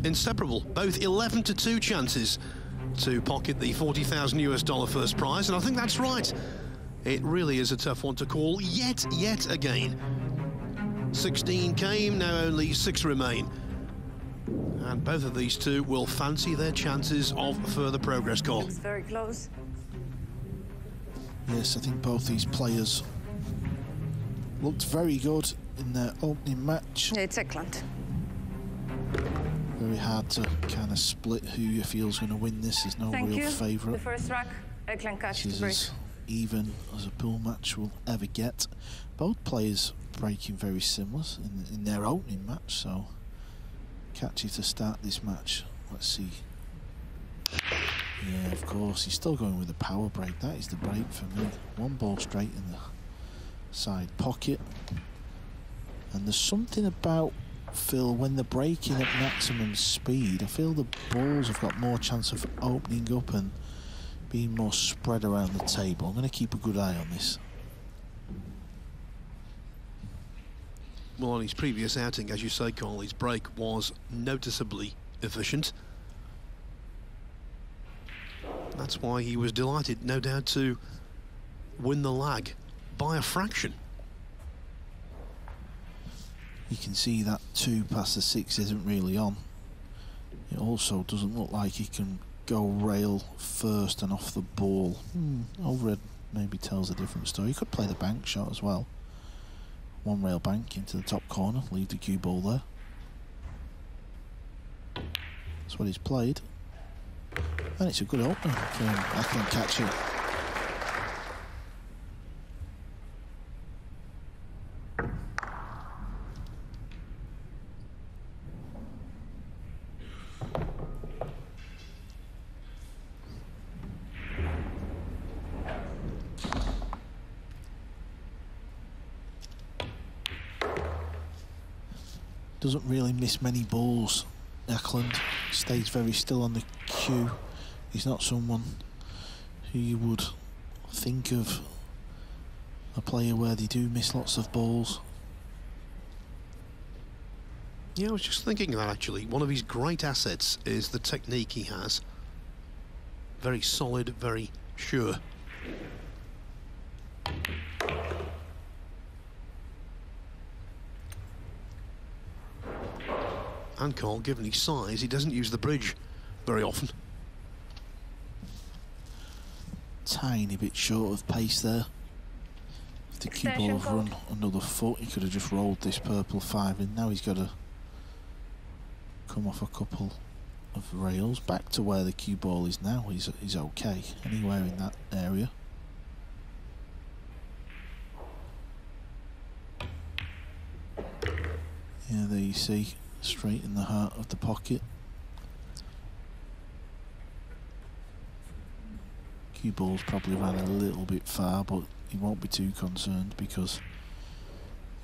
inseparable. Both 11-2 chances to pocket the $40,000 first prize, and I think that's right. It really is a tough one to call yet again. 16 came, now only 6 remain. And both of these two will fancy their chances of further progress, Cole. Looks very close. Yes, I think both these players looked very good in their opening match. Yeah, it's excellent. Very hard to kind of split who you feel is going to win this. There's no real favourite. The first rack, Eklund Caci to break. As even as a pool match will ever get. Both players breaking very similar in their opening match, so Caci to start this match. Let's see. Yeah, of course, he's still going with the power break. That is the break for me. One ball straight in the side pocket. And there's something about, Phil, when they're breaking at maximum speed, I feel the balls have got more chance of opening up and being more spread around the table. I'm going to keep a good eye on this. Well, on his previous outing, as you say, Carl, his break was noticeably efficient. That's why he was delighted, no doubt, to win the lag by a fraction. You can see that 2 past the 6 isn't really on. It also doesn't look like he can go rail first and off the ball. Overhead maybe tells a different story. He could play the bank shot as well. One rail bank into the top corner, leave the cue ball there. That's what he's played. And it's a good opener. I can catch it. Doesn't really miss many balls. Eklund stays very still on the cue. He's not someone who you would think of a player where they do miss lots of balls. Yeah, I was just thinking of that actually. One of his great assets is the technique he has. Very solid, very sure. And Cole, given his size, he doesn't use the bridge very often. Tiny bit short of pace there. If the cue ball had run another foot, he could have just rolled this purple 5 in. Now he's got to come off a couple of rails back to where the cue ball is now. He's okay anywhere in that area. Yeah, there you see, straight in the heart of the pocket. Cue ball's probably ran a little bit far, but he won't be too concerned because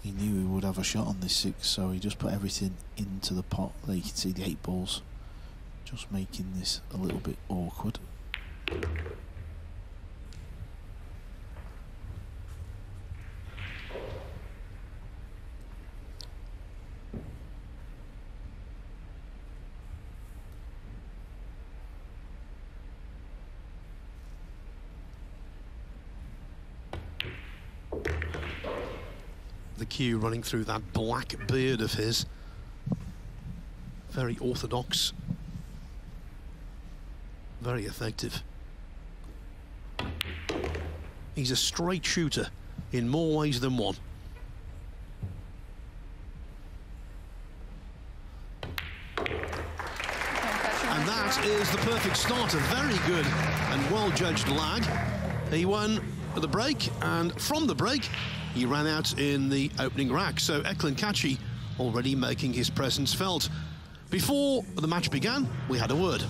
he knew he would have a shot on this 6, so he just put everything into the pot. There you can see the 8 balls, just making this a little bit awkward. The cue running through that black beard of his. Very orthodox. Very effective. He's a straight shooter in more ways than one. And that is the perfect starter. Very good and well-judged lag. He won the break, and from the break, he ran out in the opening rack. So Eklund Caci already making his presence felt. Before the match began, we had a word.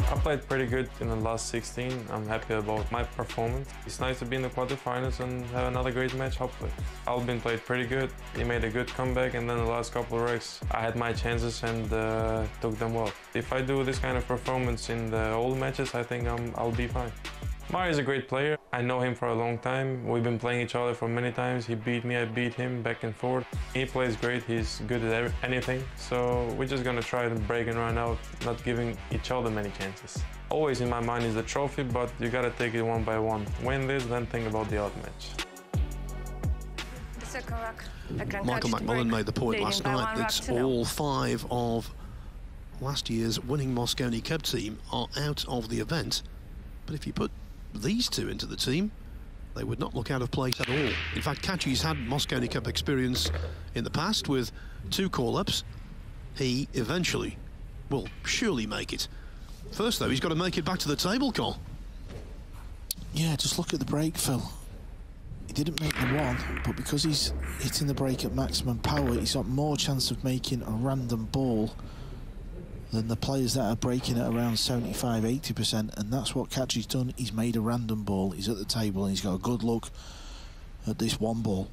I played pretty good in the last 16. I'm happy about my performance. It's nice to be in the quarterfinals and have another great match, hopefully. Albin played pretty good. He made a good comeback, and then the last couple of racks, I had my chances and took them well. If I do this kind of performance in the old matches, I think I'll be fine. Mario is a great player. I I know him for a long time. We've been playing each other for many times. He beat me, I beat him, back and forth. He plays great, he's good at anything. So we're just gonna try to break and run out, not giving each other many chances. Always in my mind is the trophy, but you gotta take it one by one. Win this, then think about the other match. Michael McMullen made the point last night that all 5 of last year's winning Mosconi Cup team are out of the event. But if you put these 2 into the team, they would not look out of place at all. In fact, Kachi's had Mosconi Cup experience in the past with 2 call-ups. He eventually will surely make it. First, though, he's got to make it back to the table, Col. Yeah, just look at the break, Phil. He didn't make the 1, but because he's hitting the break at maximum power, he's got more chance of making a random ball than the players that are breaking at around 75–80%, and that's what Kachi's done. He's made a random ball, he's at the table, and he's got a good look at this 1 ball.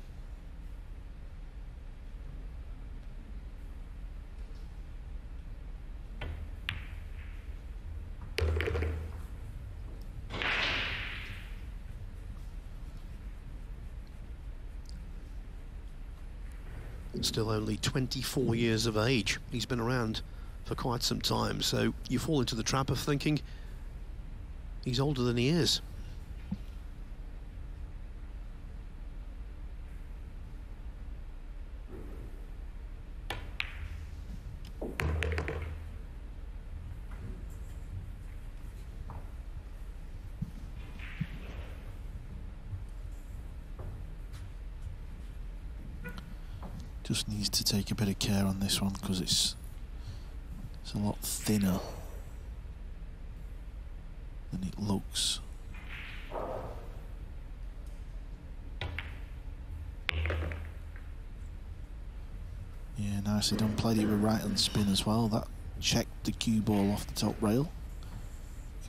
Still only 24 years of age. He's been around for quite some time, so you fall into the trap of thinking he's older than he is. Just needs to take a bit of care on this one because it's a lot thinner than it looks. Yeah, nicely done. Played it with right hand spin as well. That checked the cue ball off the top rail.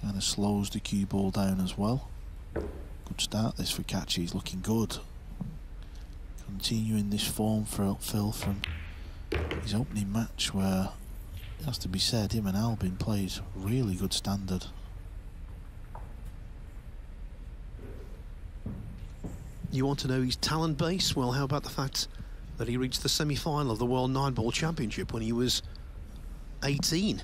Kind of slows the cue ball down as well. Good start this for Kachi. He's looking good. Continuing this form for Phil from his opening match, where it has to be said, him and Albin played really good standard. You want to know his talent base? Well, how about the fact that he reached the semi-final of the World 9-Ball Championship when he was 18?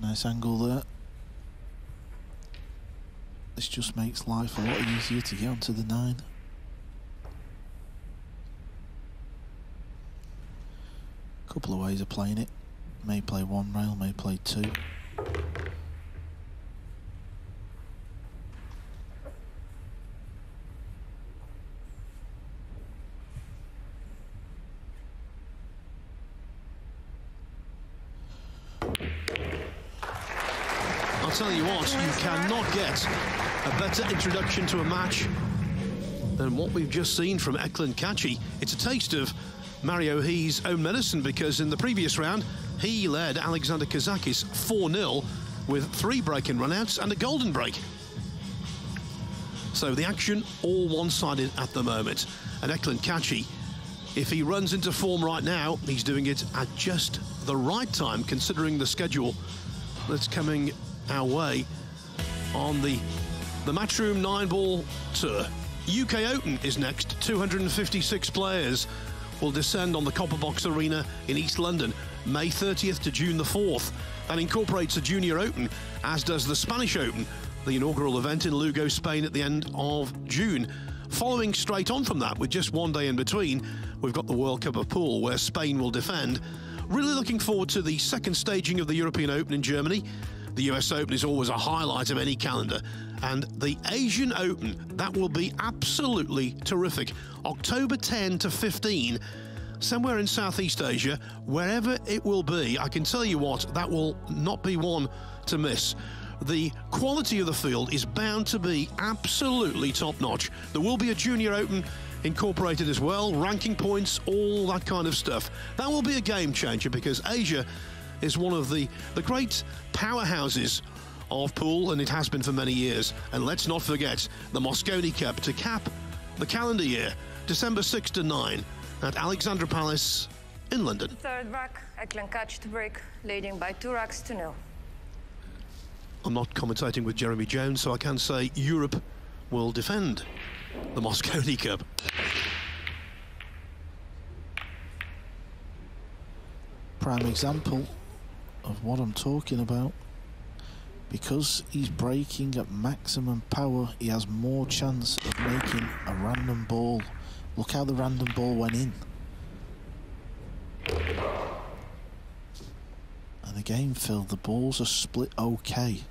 Nice angle there. This just makes life a lot easier to get onto the 9. Couple of ways of playing it. May play 1 rail, may play 2. I'll tell you what, you cannot get a better introduction to a match than what we've just seen from Eklund Kachi. It's a taste of Mario He's own medicine, because in the previous round, he led Alexander Kazakis 4-0 with 3 break-in runouts and a golden break. So the action all one-sided at the moment. And Eklund Kachi, if he runs into form right now, he's doing it at just the right time, considering the schedule that's coming our way on the Matchroom 9-Ball Tour. UK Open is next. 256 players will descend on the Copper Box Arena in East London, May 30th to June the 4th. That incorporates the Junior Open, as does the Spanish Open, the inaugural event in Lugo, Spain at the end of June. Following straight on from that, with just 1 day in between, we've got the World Cup of Pool, where Spain will defend. Really looking forward to the second staging of the European Open in Germany. The US Open is always a highlight of any calendar. And the Asian Open, that will be absolutely terrific. October 10 to 15, somewhere in Southeast Asia, wherever it will be. I can tell you what, that will not be one to miss. the quality of the field is bound to be absolutely top-notch. There will be a Junior Open incorporated as well, ranking points, all that kind of stuff. That will be a game changer because Asia is one of the great powerhouses of pool, and it has been for many years. And let's not forget the Mosconi Cup to cap the calendar year, December 6 to 9 at Alexandra Palace in London. Third rack, Eklenkac to break, leading by 2 racks to 0. I'm not commentating with Jeremy Jones, so I can say Europe will defend the Mosconi Cup. Prime example of what I'm talking about. Because he's breaking at maximum power, he has more chance of making a random ball. Look how the random ball went in. And again, Phil, the balls are split okay.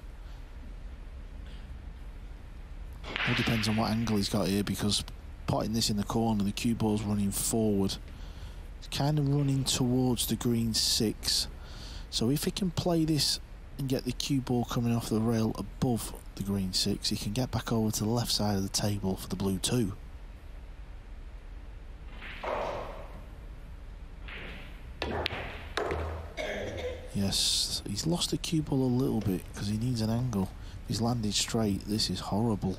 All depends on what angle he's got here, because potting this in the corner, the cue ball's running forward. It's kind of running towards the green 6. So if he can play this and get the cue ball coming off the rail above the green 6, he can get back over to the left side of the table for the blue 2. Yes, he's lost the cue ball a little bit because he needs an angle. If he's landed straight, this is horrible.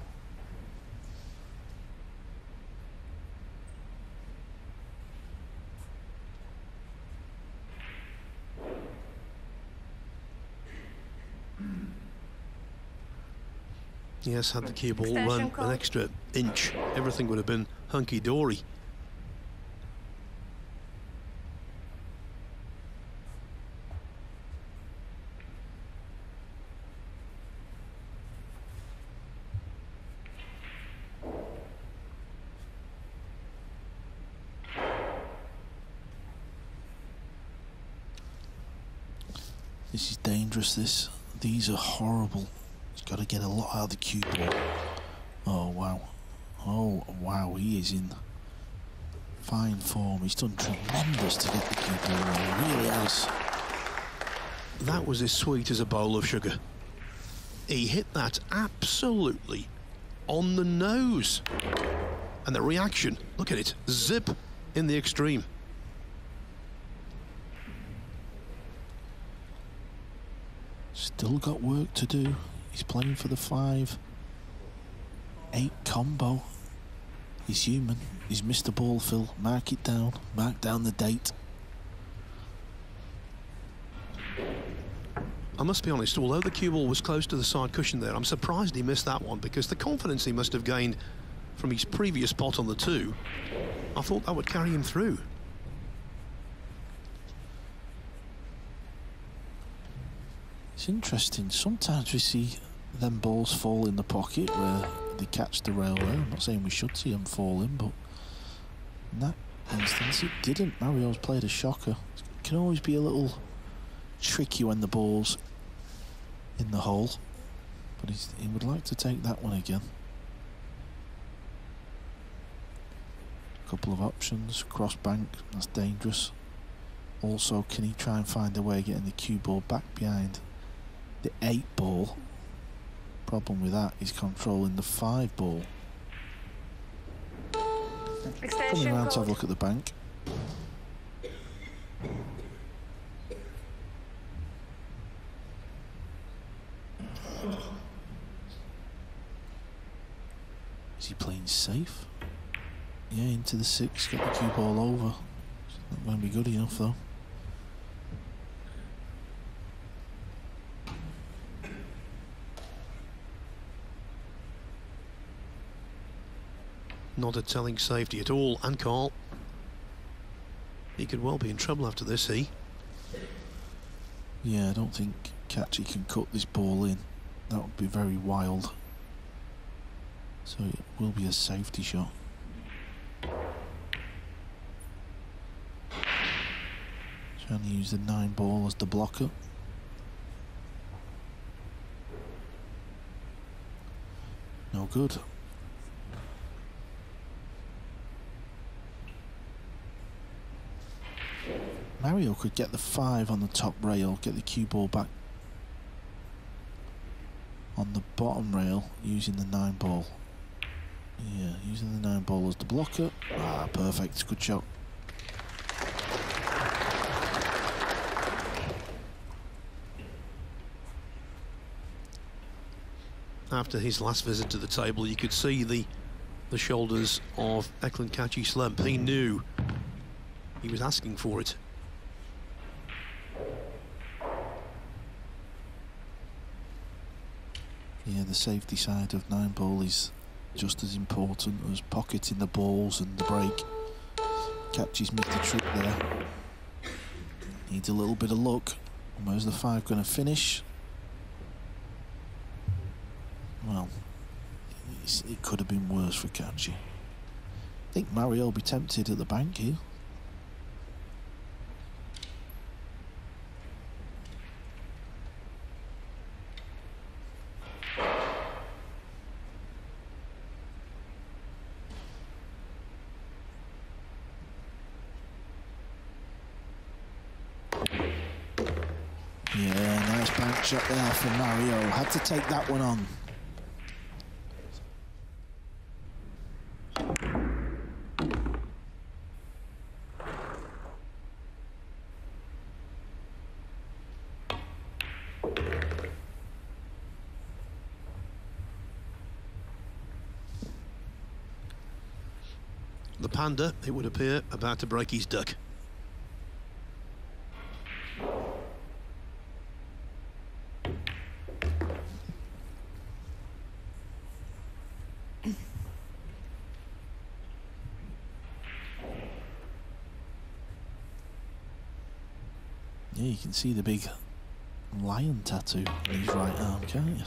Yes, had the cue ball run an extra inch, everything would have been hunky-dory. This is dangerous, these are horrible. He's got to get a lot out of the cue ball. Oh wow. Oh wow, he is in fine form. He's done tremendous to get the cue ball right. He really has. That was as sweet as a bowl of sugar. He hit that absolutely on the nose. And the reaction, look at it, zip in the extreme. Still got work to do. He's playing for the 5-8 combo. He's human. He's missed the ball, Phil. Mark it down. Mark down the date. I must be honest, although the cue ball was close to the side cushion there, I'm surprised he missed that one, because the confidence he must have gained from his previous pot on the 2, I thought that would carry him through. It's interesting, sometimes we see them balls fall in the pocket where they catch the railway. I'm not saying we should see them falling, but in that instance it didn't. Mario's played a shocker. It can always be a little tricky when the ball's in the hole, but he would like to take that one again. A couple of options, cross bank, that's dangerous. Also, can he try and find a way of getting the cue ball back behind the 8 ball? Problem with that is controlling the 5 ball. Coming around to have a look at the bank. Is he playing safe? Yeah, into the 6, got the cue ball over. It's not going to be good enough though. Not a telling safety at all, and Carl, he could well be in trouble after this, Yeah, I don't think Kachi can cut this ball in. That would be very wild. So it will be a safety shot. Trying to use the 9 ball as the blocker. No good. Mario could get the 5 on the top rail, get the cue ball back on the bottom rail using the 9-ball. Yeah, using the 9-ball as the blocker. Ah, perfect. Good shot. After his last visit to the table, you could see the shoulders of Eklund Kachi slump. He knew he was asking for it. Yeah, the safety side of 9-ball is just as important as pocketing the balls and the break. Kachi's missed the trick there. Needs a little bit of luck. Where's the 5 going to finish? Well, it could have been worse for Kachi. I think Mario will be tempted at the bank here. Yeah, nice bank shot there for Mario. Had to take that one on. The Panda, it would appear, about to break his duck. Yeah, you can see the big lion tattoo on his right arm, can't you?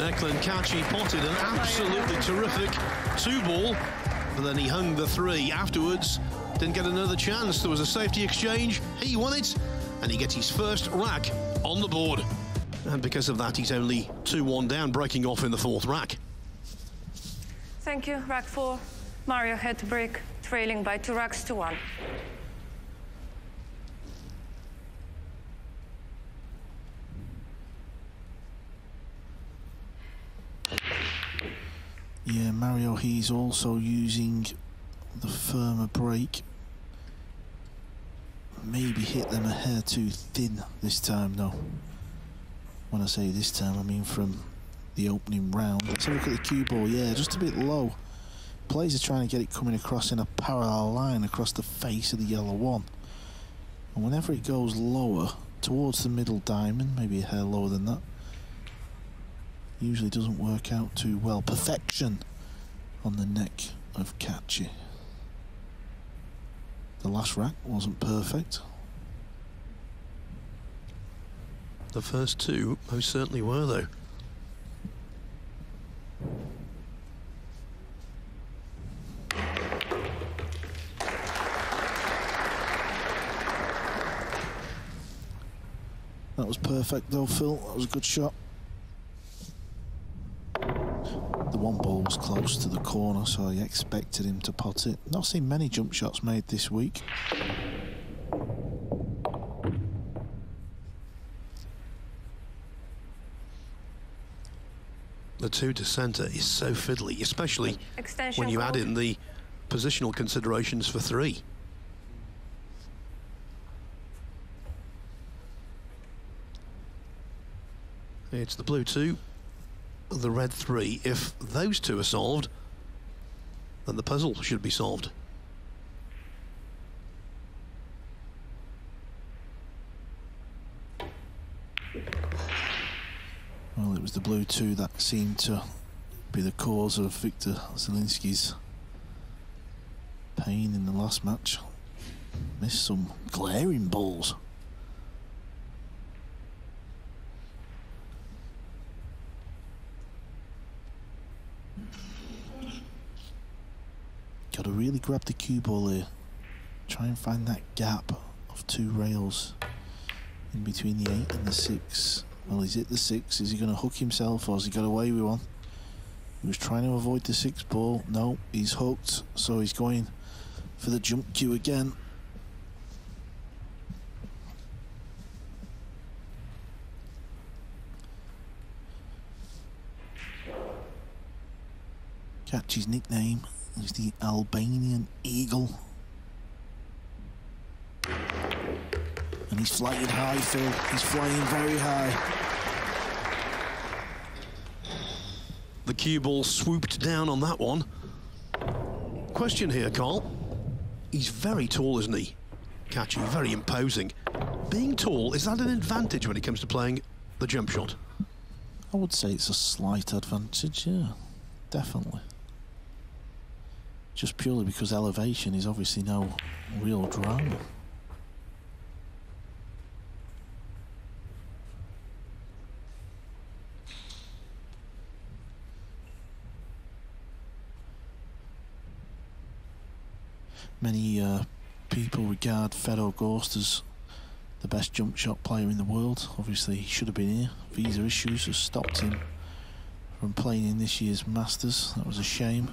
Eklund Kachi potted an absolutely terrific 2-ball, but then he hung the 3 afterwards. Didn't get another chance. There was a safety exchange. He won it, and he gets his first rack on the board. And because of that, he's only 2-1 down, breaking off in the 4th rack. Thank you, rack 4. Mario had to break, trailing by 2 racks to 1. Yeah, Mario, he's also using the firmer break. Maybe hit them a hair too thin this time, though. When I say this time, I mean from the opening round. Let's have a look at the cue ball. Yeah, just a bit low. Players are trying to get it coming across in a parallel line across the face of the yellow 1. And whenever it goes lower, towards the middle diamond, maybe a hair lower than that, usually doesn't work out too well. Perfection on the neck of Kachi. The last rack wasn't perfect. The first 2 most certainly were, though. That was perfect though, Phil. That was a good shot. The 1 ball was close to the corner, so I expected him to pot it. Not seen many jump shots made this week. The 2 to centre is so fiddly, especially Extension when you add call. in the positional considerations for 3. It's the blue 2, the red 3. If those 2 are solved, then the puzzle should be solved. Well, it was the blue 2 that seemed to be the cause of Viktor Zielinski's pain in the last match. Missed some glaring balls. Got to really grab the cue ball here. Try and find that gap of 2 rails. in between the 8 and the 6. Well, he's hit the 6. Is he going to hook himself, or has he got away with one? He was trying to avoid the 6 ball. No, he's hooked, so he's going for the jump cue again. Catchy's nickname is the Albanian Eagle. And he's flying high, Phil. He's flying very high. The cue ball swooped down on that one. Question here, Carl. He's very tall, isn't he? Catchy, very imposing. Being tall, is that an advantage when it comes to playing the jump shot? I would say it's a slight advantage, yeah. Definitely. Just purely because elevation is obviously no real drama. Many people regard Fedor Gorst as the best jump shot player in the world. Obviously, he should have been here. Visa issues have stopped him from playing in this year's Masters. That was a shame.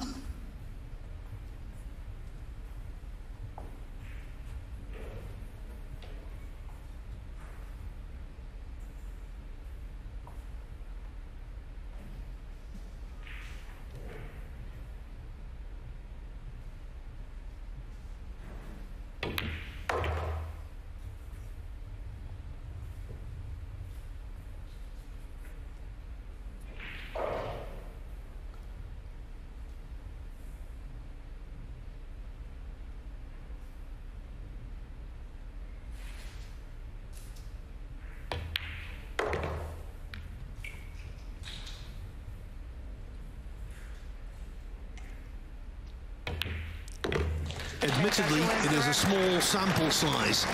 Admittedly, it is a small sample size,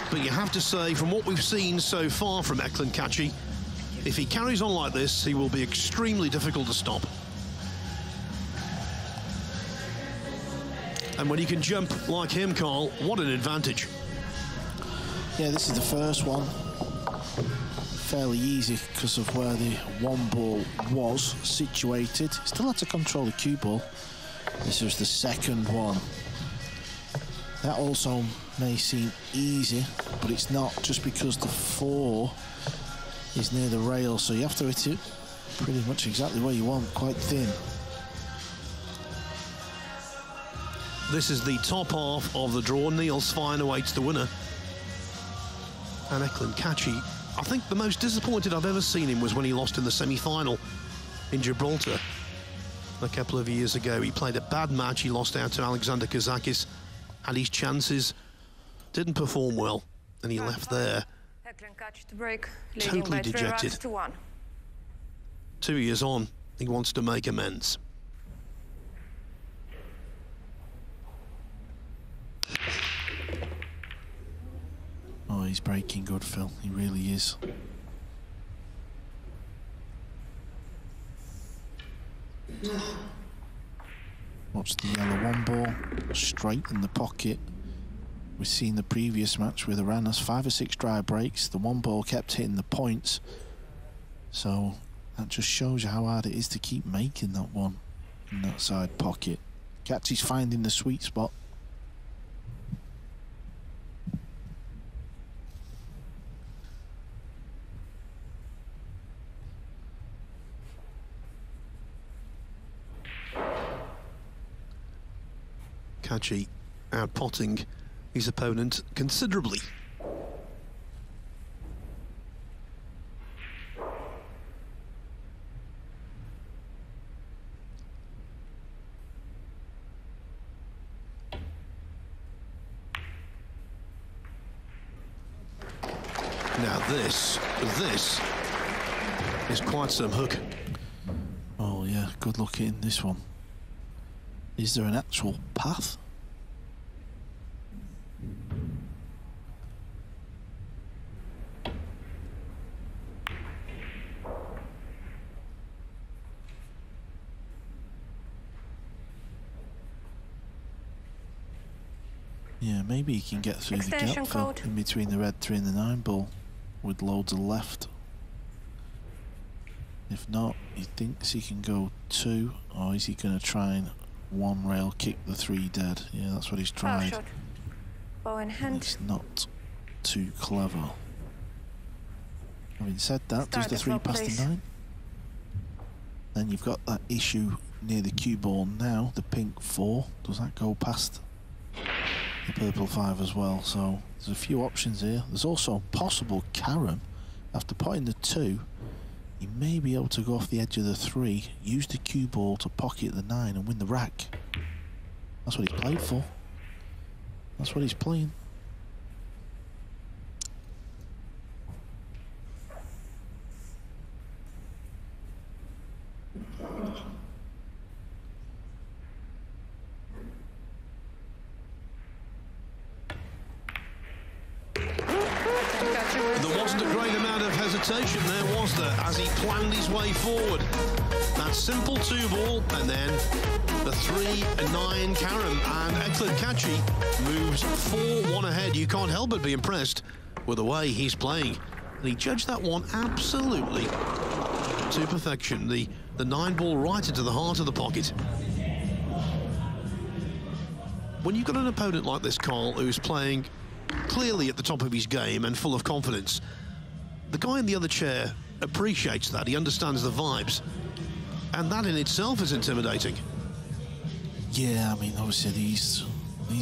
but you have to say, from what we've seen so far from Eklund Catchy, if he carries on like this, he will be extremely difficult to stop. And when you can jump like him, Carl, what an advantage. Yeah, this is the first one. Fairly easy because of where the one ball was situated. Still had to control the cue ball. This was the second one. That also may seem easy, but it's not, just because the 4 is near the rail, so you have to hit it pretty much exactly where you want, quite thin. This is the top half of the draw. Niels Svein awaits the winner. And Eklund Catchy, I think the most disappointed I've ever seen him was when he lost in the semi-final in Gibraltar a couple of years ago. He played a bad match. He lost out to Alexander Kazakis. Had his chances, didn't perform well, and he left there totally dejected. 2 years on, he wants to make amends. Oh, he's breaking good, Phil. He really is. Watch the yellow one ball, straight in the pocket. We've seen the previous match with Aranas, 5 or 6 dry breaks. The one ball kept hitting the points. So that just shows you how hard it is to keep making that one in that side pocket. Catchy's finding the sweet spot. Catchy out-potting his opponent considerably. Now this is quite some hook. Oh yeah, good luck in this one. Is there an actual path? Yeah, maybe he can get through the gap in between the red 3 and the 9 ball. with loads of left. If not, he thinks he can go 2, or is he going to try and one rail kick the 3 dead? Yeah, that's what he's tried. Shot. Bow in hand. It's not too clever. Having said that, does the 3 past the 9? Then you've got that issue near the cue ball now, the pink 4. Does that go past the purple 5 as well? So there's a few options here. There's also possible carom. After potting the 2, he may be able to go off the edge of the 3, use the cue ball to pocket the 9 and win the rack. That's what he's played for. That's what he's playing. There wasn't a great amount of hesitation there, was there, as he planned his way forward. That simple 2-ball, and then the 3-9 carom, and Eklund Kachi moves 4-1 ahead. You can't help but be impressed with the way he's playing. And he judged that one absolutely to perfection. The 9-ball right into the heart of the pocket. When you've got an opponent like this, Carl, who's playing clearly at the top of his game and full of confidence, the guy in the other chair appreciates that. He understands the vibes, and that in itself is intimidating. Yeah, I mean, obviously these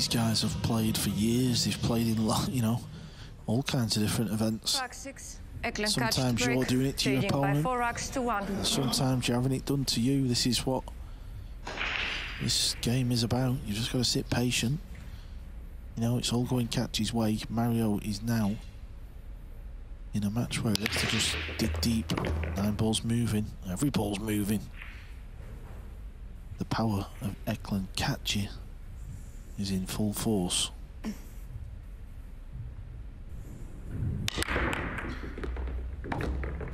guys have played for years. They've played in, you know, all kinds of different events. Rack 6. Eklund Sometimes catched you're break, doing it to your leading by opponent. 4 racks to 1. Sometimes you're having it done to you. This is what this game is about. You've just got to sit patient. You know, it's all going Kachi's way. Mario is now in a match where he has to just dig deep. 9 balls moving. Every ball's moving. The power of Eklund Kachi is in full force.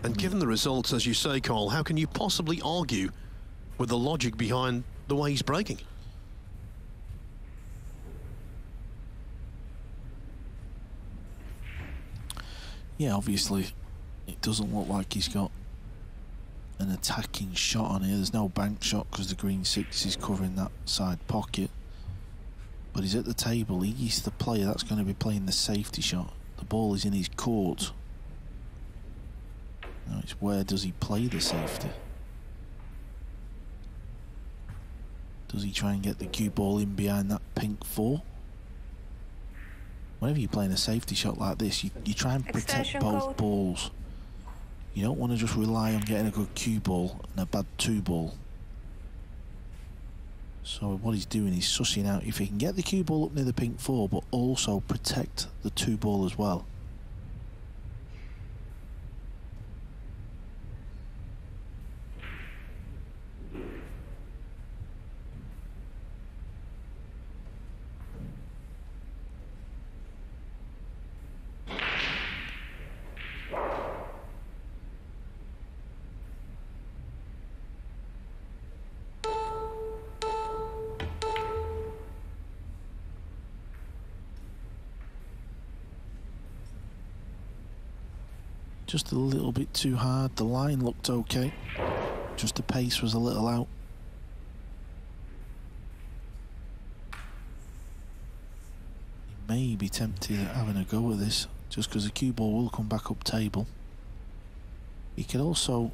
And given the results, as you say, Carl, how can you possibly argue with the logic behind the way he's breaking? Yeah, obviously, it doesn't look like he's got an attacking shot on here. There's no bank shot because the green 6 is covering that side pocket. But he's at the table. He's the player that's going to be playing the safety shot. The ball is in his court. Now it's where does he play the safety? Does he try and get the cue ball in behind that pink 4? Whenever you're playing a safety shot like this, you try and protect Extension both code. balls. You don't want to just rely on getting a good cue ball and a bad 2-ball. So what he's doing is sussing out if he can get the cue ball up near the pink 4, but also protect the 2-ball as well. Just a little bit too hard. The line looked okay. Just the pace was a little out. He may be tempted at having a go at this, just because the cue ball will come back up table. He could also,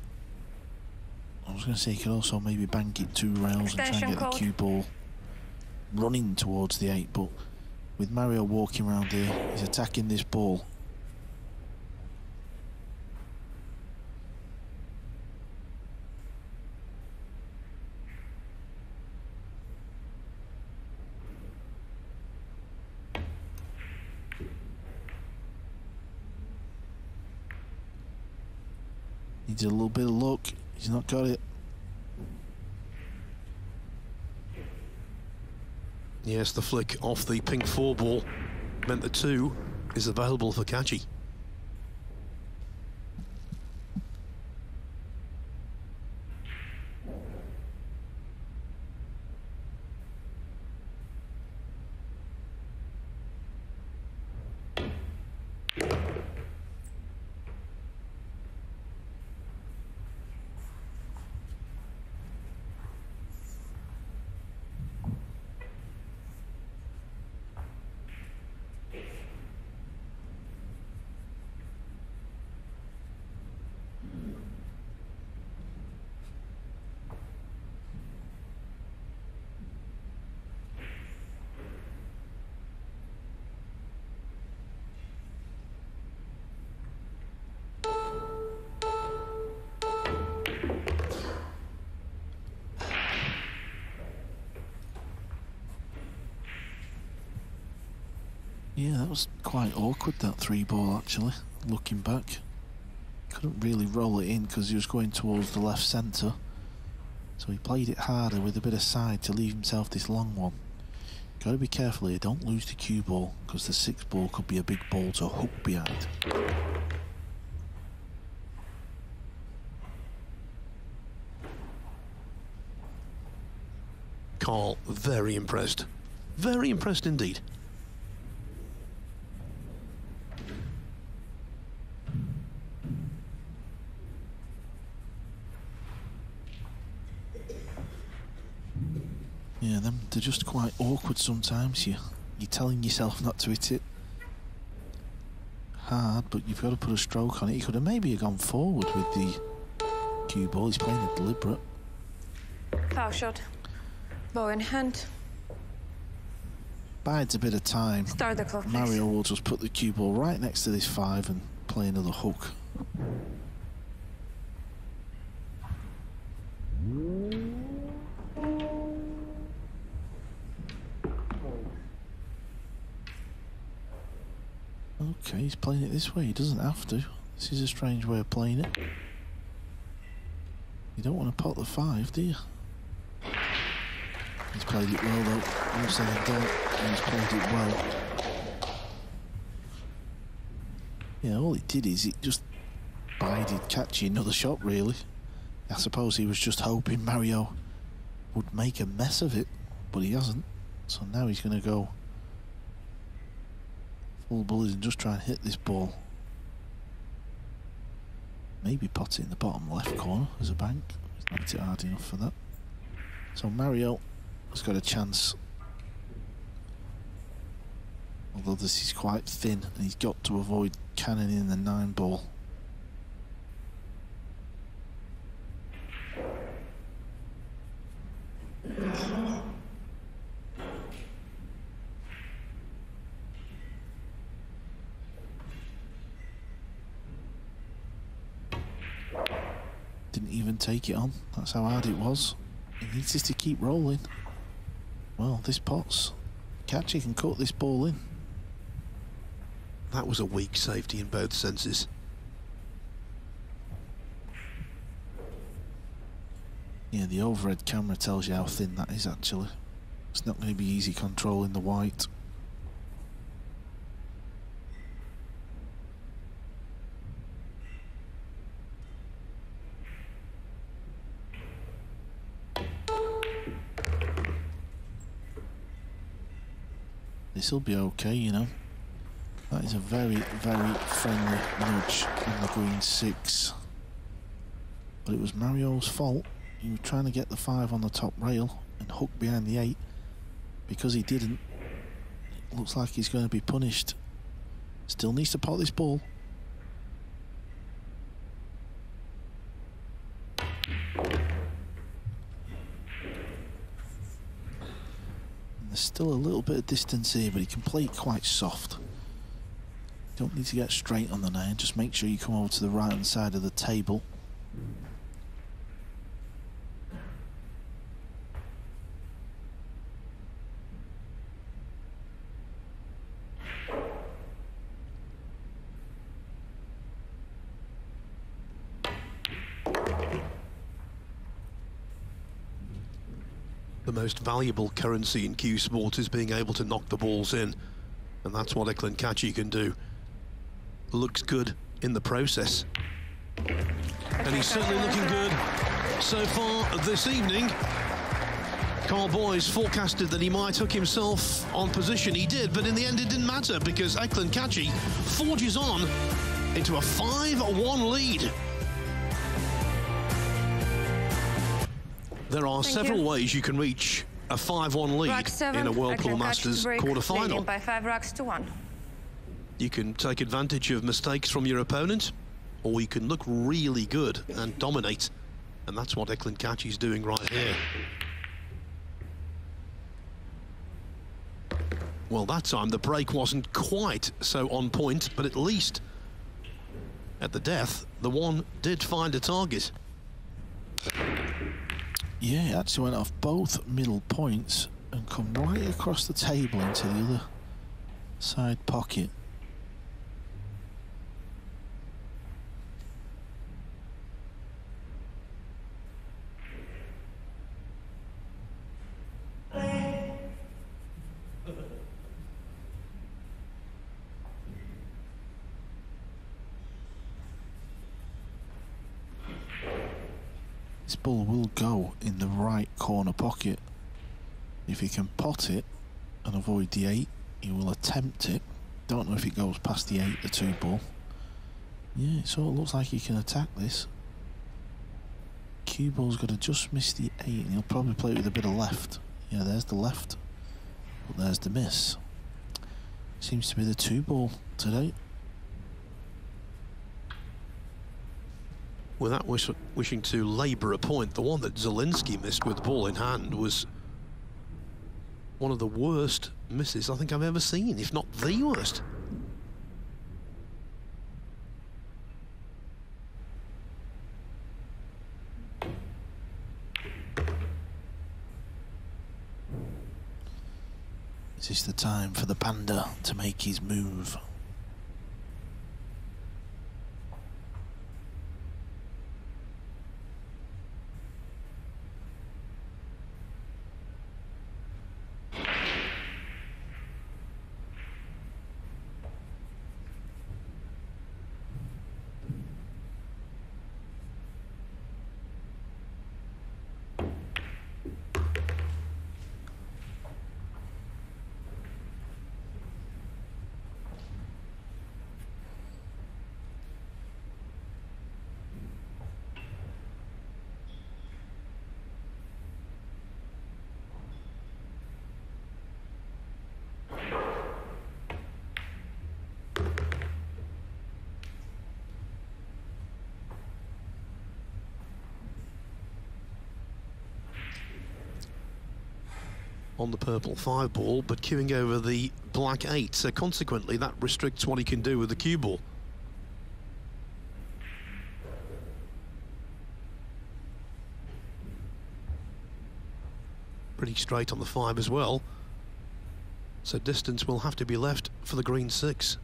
I was going to say, he could also maybe bank it 2 rails and try and Extension get the code. cue ball running towards the 8, but with Mario walking around here, he's attacking this ball. Needs a little bit of luck. He's not got it. Yes, the flick off the pink 4-ball meant the 2 is available for Kachi. Yeah, that was quite awkward, that 3-ball, actually, looking back. Couldn't really roll it in because he was going towards the left centre. So he played it harder with a bit of side to leave himself this long one. Got to be careful here, don't lose the cue ball, because the 6-ball could be a big ball to hook behind. Carl, very impressed. Very impressed indeed. Yeah, they're just quite awkward sometimes. You're telling yourself not to hit it hard, but you've got to put a stroke on it. He could have maybe gone forward with the cue ball. He's playing it deliberate. Foul shot. Bow in hand. Bides a bit of time. Start the clock, please. Mario will just put the cue ball right next to this 5 and play another hook. Okay, he's playing it this way. He doesn't have to. This is a strange way of playing it. You don't want to pot the 5, do you? He's played it well, though. I'm saying don't. He's played it well. Yeah, all it did is it just bided catching another shot, really. I suppose he was just hoping Mario would make a mess of it, but he hasn't. So now he's going to go full bullies and just try and hit this ball. Maybe pot it in the bottom left corner as a bank. He's not hit it hard enough for that. So Mario has got a chance. Although this is quite thin and he's got to avoid cannoning the 9-ball. Didn't even take it on. That's how hard it was. He needs this to keep rolling. Well, this pot's catchy, can cut this ball in. That was a weak safety in both senses. Yeah, the overhead camera tells you how thin that is actually. It's not going to be easy controlling the white. This'll be okay, you know. That is a very, very friendly nudge on the green 6. But it was Mario's fault. He was trying to get the 5 on the top rail and hook behind the 8. Because he didn't, it looks like he's going to be punished. Still needs to pot this ball. There's still a little bit of distance here, but he can play it quite soft. Don't need to get straight on the 9, just make sure you come over to the right hand side of the table. The most valuable currency in cue sport is being able to knock the balls in, and that's what Eklund Kaci can do. Looks good in the process, and he's certainly looking good so far this evening. Carl Boyes forecasted that he might hook himself on position. He did, but in the end it didn't matter because Eklund Kaci forges on into a 5-1 lead. There are several ways you can reach a 5-1 lead in a Whirlpool Masters quarter-final. By 5 racks to 1. You can take advantage of mistakes from your opponent, or you can look really good and dominate, and that's what Eklund Kaci is doing right here. Well, that time the break wasn't quite so on point, but at least at the death, the one did find a target. Yeah, it actually went off both middle points and come right across the table into the other side pocket. This ball will go in the right corner pocket. If he can pot it and avoid the 8, he will attempt it. Don't know if it goes past the 8, the 2 ball. Yeah, it sort of looks like he can attack this. Cue ball's got to just miss the 8, and he'll probably play it with a bit of left. Yeah, there's the left, but there's the miss. Seems to be the 2 ball today. Without wishing to labour a point, the one that Zielinski missed with the ball in hand was one of the worst misses I think I've ever seen, if not the worst. Is this the time for the Panda to make his move? On the purple 5 ball, but queuing over the black 8, so consequently that restricts what he can do with the cue ball. Pretty straight on the 5 as well, so distance will have to be left for the green 6.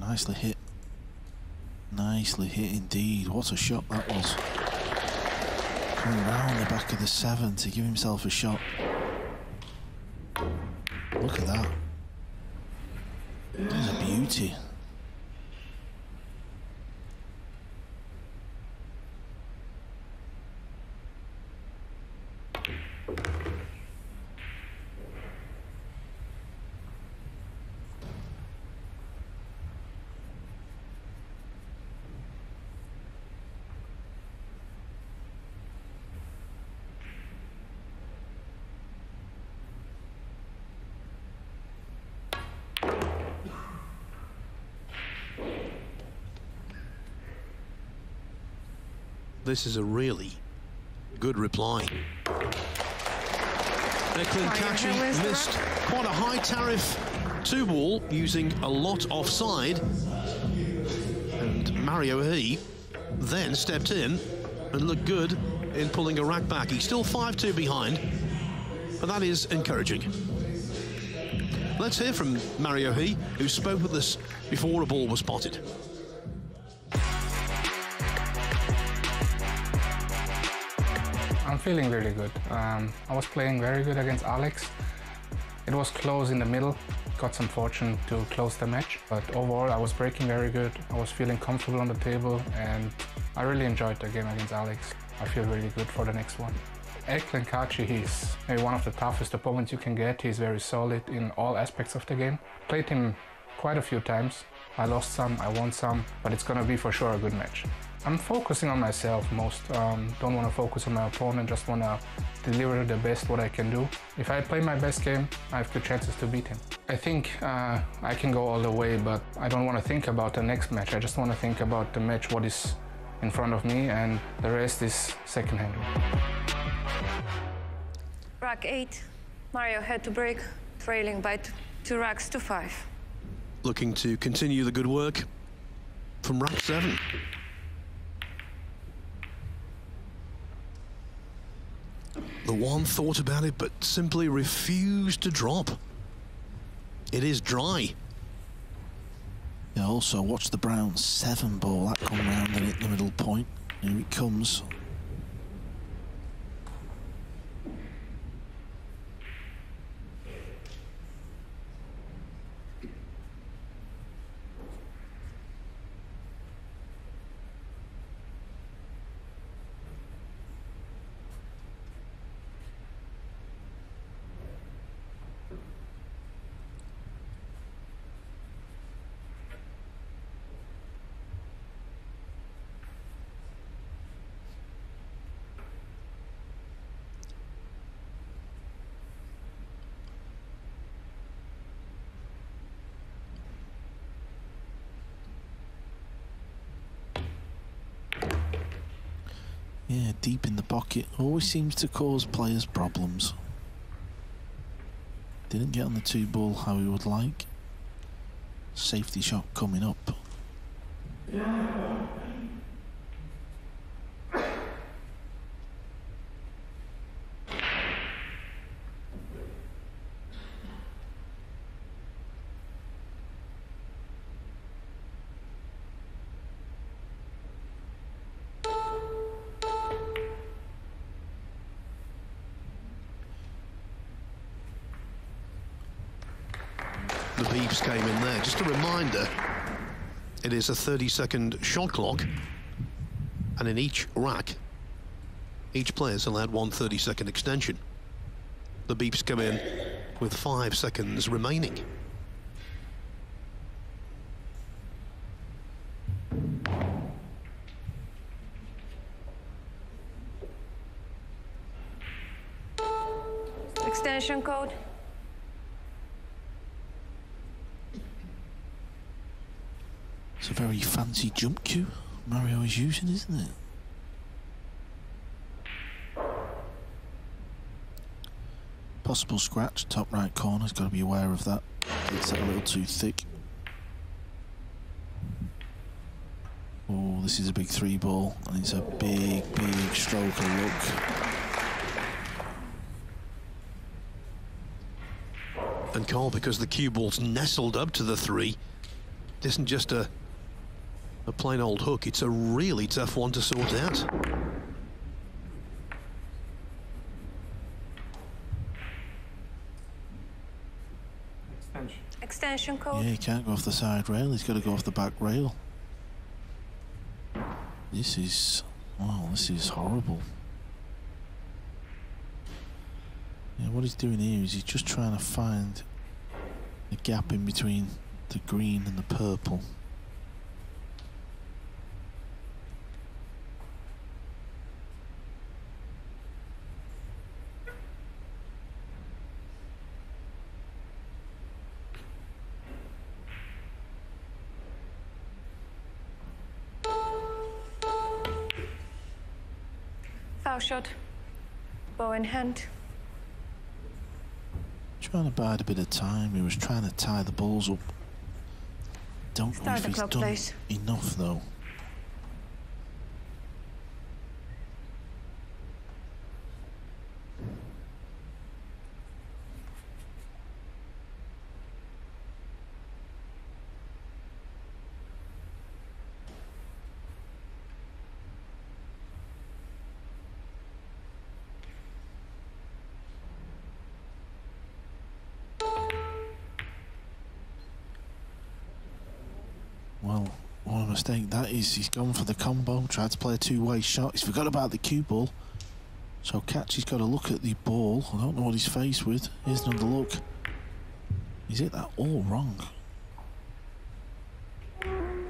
Nicely hit. Nicely hit indeed. What a shot that was. Coming round the back of the 7 to give himself a shot. Look at that. That's a beauty. This is a really good reply. Eklund Kachi missed quite a high tariff 2 ball using a lot offside, and Mario He then stepped in and looked good in pulling a rack back. He's still 5-2 behind, but that is encouraging. Let's hear from Mario He, who spoke with us before a ball was spotted. I'm feeling really good. I was playing very good against Alex. It was close in the middle, got some fortune to close the match, but overall I was breaking very good. I was feeling comfortable on the table, and I really enjoyed the game against Alex. I feel really good for the next one. Eklund Kachi, he's maybe one of the toughest opponents you can get. He's very solid in all aspects of the game. Played him quite a few times. I lost some, I won some, but it's gonna be for sure a good match. I'm focusing on myself most. Don't want to focus on my opponent, just want to deliver the best what I can do. If I play my best game, I have good chances to beat him. I think I can go all the way, but I don't want to think about the next match. I just want to think about the match, what is in front of me, and the rest is second handle. Rack 8, Mario had to break, trailing by 2 racks to 5. Looking to continue the good work from rack 7. The one thought about it, but simply refused to drop. It is dry. Yeah, also watch the brown 7 ball, that come round and hit the middle point. Here it comes. Yeah, deep in the pocket always seems to cause players problems. Didn't get on the 2 ball how he would like. Safety shot coming up. The beeps came in there. Just a reminder, it is a 30-second shot clock, and in each rack, each player's allowed 1 30-second extension. The beeps come in with 5 seconds remaining. Extension code. It's a very fancy jump cue Mario is using, isn't it? Possible scratch, top right corner's got to be aware of that. It's a little too thick. Oh, this is a big 3 ball, and it's a big, big stroke of luck. And Carl, because the cue ball's nestled up to the 3, it isn't just a plain old hook, it's a really tough one to sort out. Extension code. Yeah, he can't go off the side rail, he's got to go off the back rail. This is, wow, this is horrible. Yeah, what he's doing here is he's just trying to find the gap in between the green and the purple. Foul shot. Bow in hand. Trying to bide a bit of time. He was trying to tie the balls up. Don't know if he's done enough though. Well, what a mistake that is. He's gone for the combo, tried to play a 2-way shot. He's forgot about the cue ball. So Catchy's got to look at the ball. I don't know what he's faced with. Here's another look. He's hit that all wrong. Can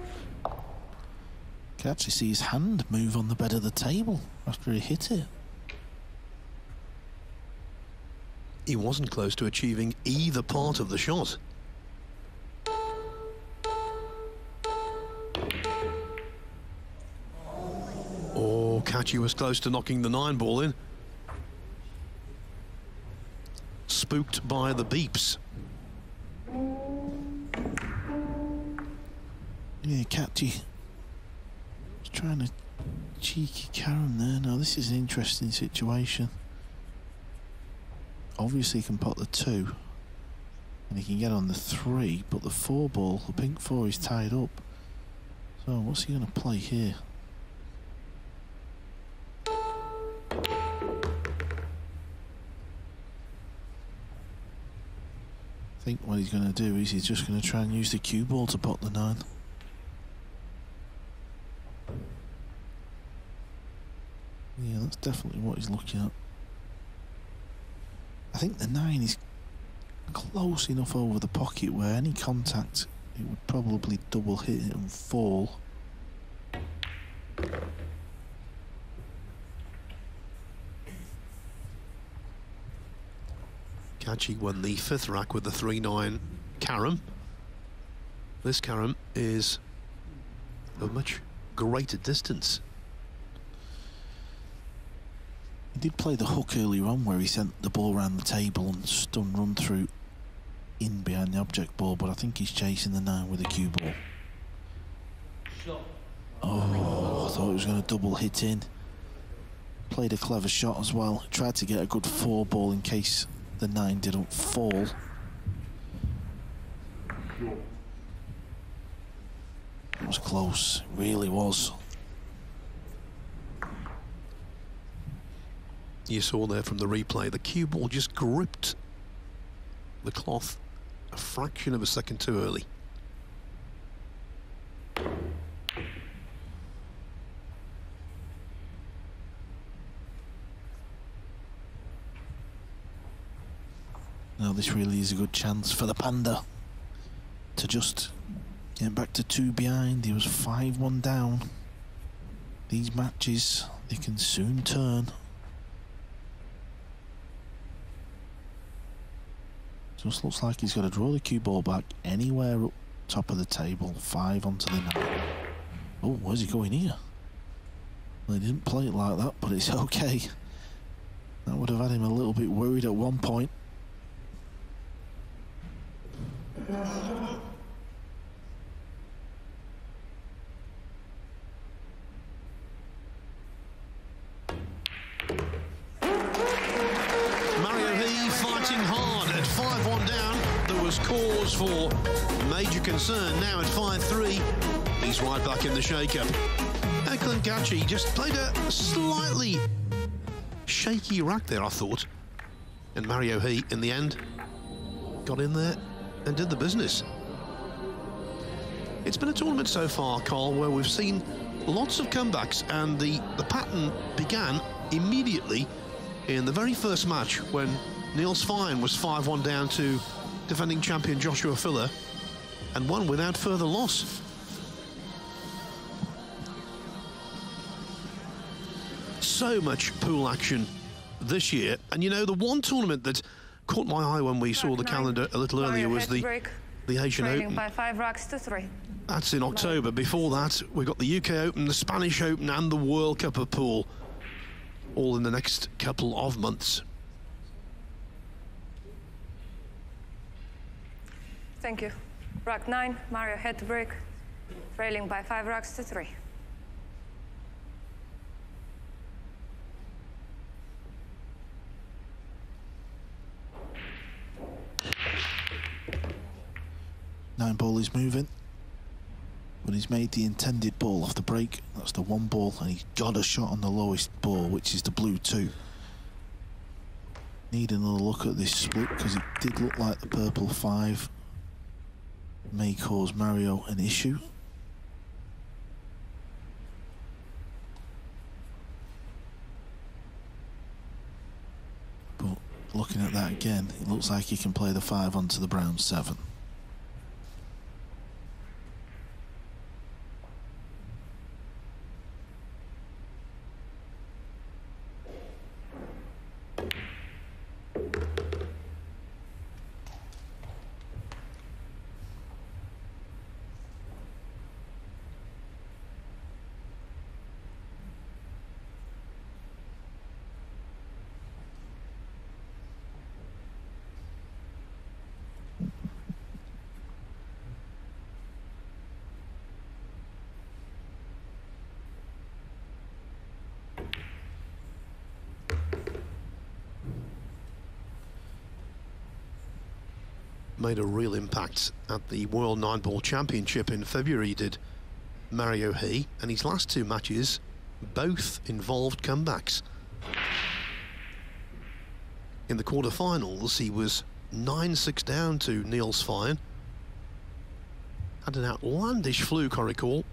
actually see his hand move on the bed of the table after he hit it. He wasn't close to achieving either part of the shot. Catchy was close to knocking the 9 ball in. Spooked by the beeps. Yeah, Catchy was trying to cheeky Karam there. Now this is an interesting situation. Obviously he can pot the 2 and he can get on the 3, but the 4 ball, the pink 4, is tied up. So what's he going to play here? I think what he's going to do is he's just going to try and use the cue ball to pot the 9. Yeah, that's definitely what he's looking at. I think the 9 is close enough over the pocket where any contact, it would probably double hit it and fall. Catchy won the 5th rack with the 3-9 Karam. This Karam is a much greater distance. He did play the hook earlier on where he sent the ball around the table and stun run through in behind the object ball, but I think he's chasing the 9 with a cue ball. Oh, I thought he was going to double hit in. Played a clever shot as well. Tried to get a good 4 ball in case the 9 didn't fall. It was close, it really was. You saw there from the replay, the cue ball just gripped the cloth a fraction of a second too early. Now this really is a good chance for the Panda to just get back to 2 behind. He was 5-1 down. These matches, they can soon turn. Just looks like he's got to draw the cue ball back anywhere up top of the table. 5 onto the 9. Oh, where's he going here? Well, he didn't play it like that, but it's okay. That would have had him a little bit worried at one point. Mario He fighting hard at 5-1 down. There was cause for major concern. Now at 5-3, he's right back in the shake-up. Eklan Catchy just played a slightly shaky rack there, I thought. And Mario He, in the end, got in there and did the business. It's been a tournament so far, Carl, where we've seen lots of comebacks, and the pattern began immediately in the very first match when Niels Fine was 5-1 down to defending champion Joshua Filler and won without further loss. So much pool action this year, and you know, the one tournament that caught my eye when we saw the calendar a little earlier was the Asian Open. By 5 racks to 3. That's in October. Before that, we've got the UK Open, the Spanish Open, and the World Cup of Pool, all in the next couple of months. Thank you. Rack 9, Mario head to break, trailing by 5 racks to 3. Nine ball is moving, but he's made the intended ball off the break. That's the 1 ball, and he got a shot on the lowest ball, which is the blue 2. Need another look at this split, because it did look like the purple 5 may cause Mario an issue. But looking at that again, it looks like he can play the 5 onto the brown 7. made a real impact at the World 9-Ball Championship in February, did Mario He, and his last 2 matches both involved comebacks. In the quarterfinals, he was 9-6 down to Niels Feijen. Had an outlandish fluke, I recall.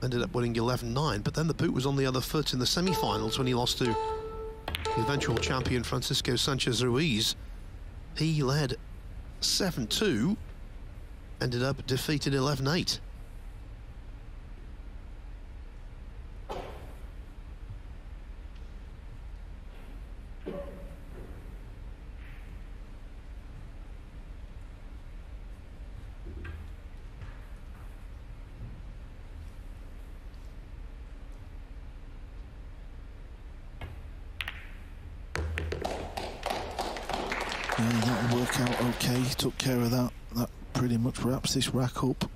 Ended up winning 11-9, but then the boot was on the other foot in the semi-finals when he lost to the eventual champion Francisco Sanchez Ruiz. He led 7-2, ended up defeated 11-8. Yeah, that'll work out okay. Took care of that. That pretty much wraps this rack up.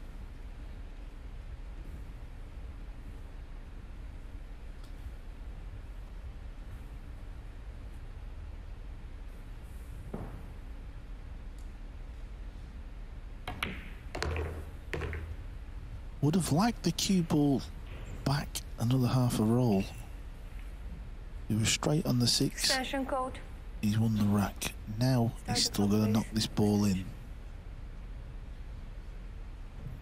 Would have liked the cue ball back another half a roll. He was straight on the 6. Extension code. He's won the rack. Now he's still got to knock this ball in.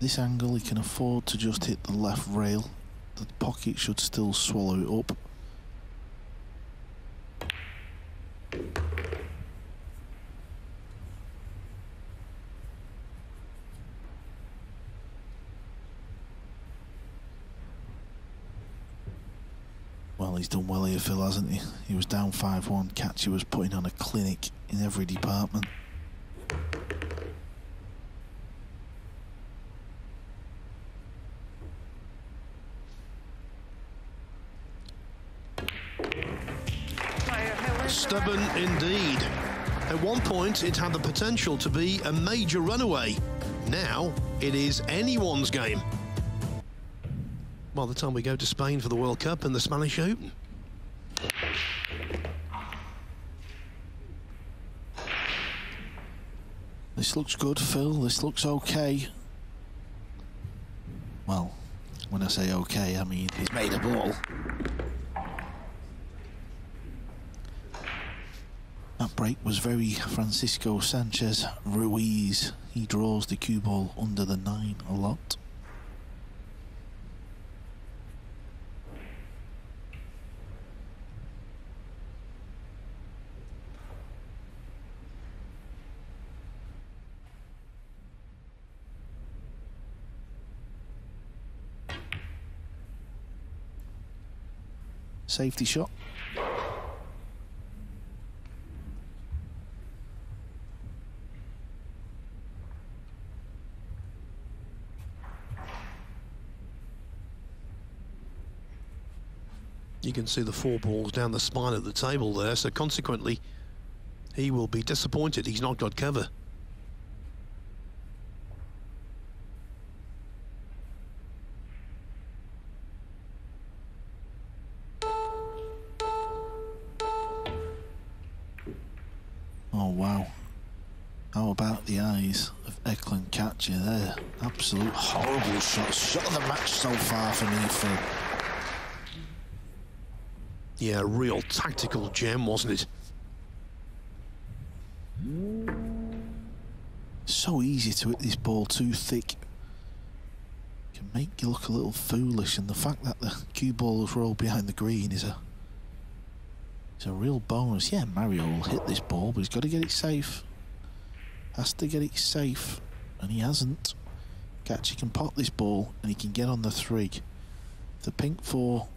This angle, he can afford to just hit the left rail. The pocket should still swallow it up. Well, he's done well here, Phil, hasn't he? He was down 5-1. Catcher was putting on a clinic in every department. Stubborn indeed. At one point, it had the potential to be a major runaway. Now, it is anyone's game. By the time we go to Spain for the World Cup and the Spanish Open. This looks good, Phil. This looks okay. Well, when I say okay, I mean he's made a ball. That break was very Francisco Sanchez Ruiz. He draws the cue ball under the 9 a lot. Safety shot. You can see the 4 balls down the spine of the table there, so consequently he will be disappointed he's not got cover. Oh wow. How about the eyes of Eklund Catcher there? Absolute horrible shots. Shot of the match so far for me, Phil. Yeah, real tactical gem, wasn't it? So easy to hit this ball too thick. Can make you look a little foolish, and the fact that the cue ball is rolled behind the green is a real bonus. Yeah, Mario will hit this ball, but he's got to get it safe. Has to get it safe, and he hasn't. Catcher can pot this ball, and he can get on the 3. The pink 4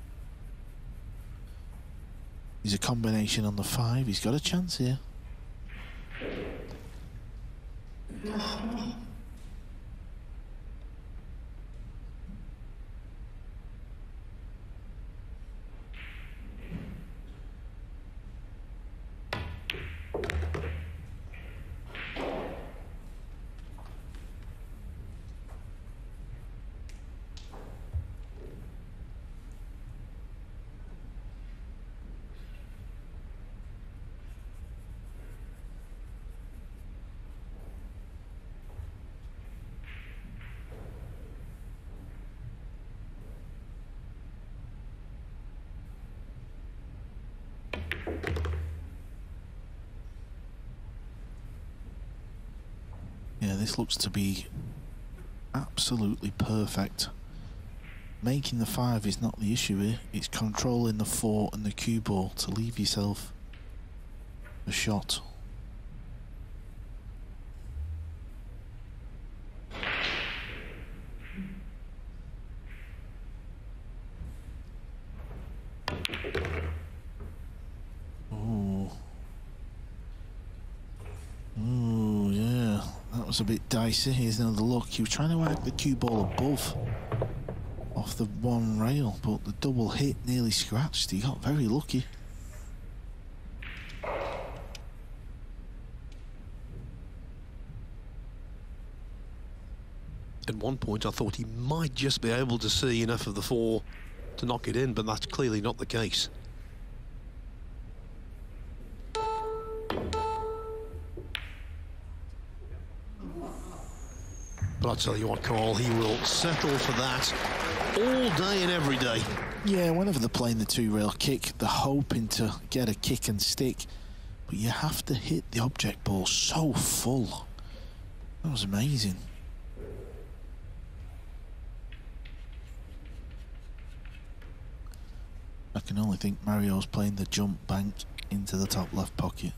is a combination on the 5. He's got a chance here. Yeah, this looks to be absolutely perfect. Making the 5 is not the issue here. It's controlling the 4 and the cue ball to leave yourself a shot. Oh yeah, that was a bit dicey. Here's another look. He was trying to whack the cue ball above off the one rail, but the double hit nearly scratched. He got very lucky. At one point I thought he might just be able to see enough of the 4 to knock it in, but that's clearly not the case. But I'll tell you what, Carl, he will settle for that all day and every day. Yeah, whenever they're playing the 2-rail kick, they're hoping to get a kick and stick, but you have to hit the object ball so full. That was amazing. I can only think Mario's playing the jump bank into the top left pocket.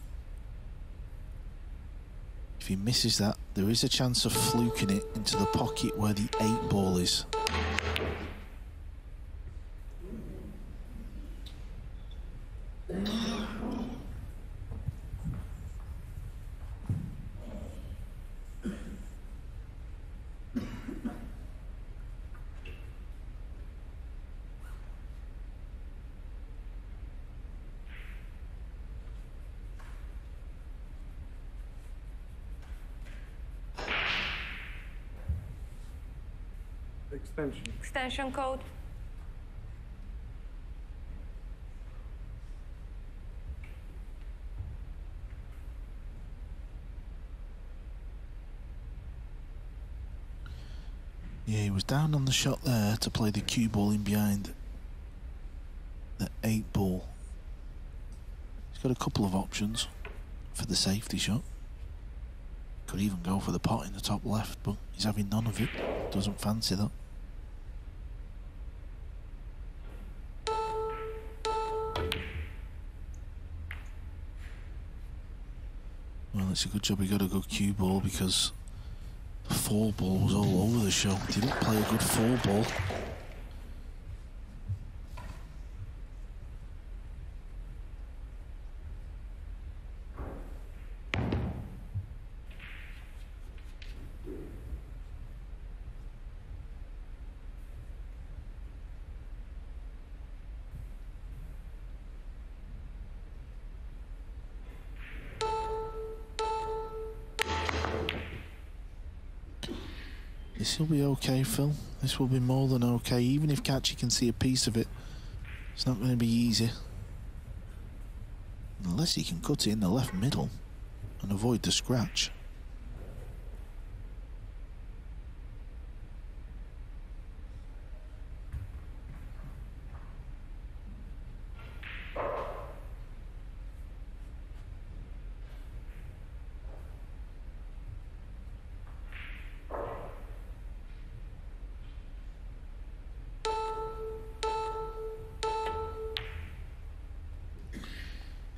If he misses that, there is a chance of fluking it into the pocket where the 8 ball is. Extension code. Yeah, he was down on the shot there to play the cue ball in behind the 8 ball. He's got a couple of options for the safety shot. Could even go for the pot in the top left, but he's having none of it. Doesn't fancy that. Well, it's a good job he got a good cue ball, because the 4 ball was all over the show. He didn't play a good 4 ball. This will be okay, Phil. This will be more than okay. Even if Kachi can see a piece of it, it's not going to be easy. Unless he can cut it in the left middle and avoid the scratch.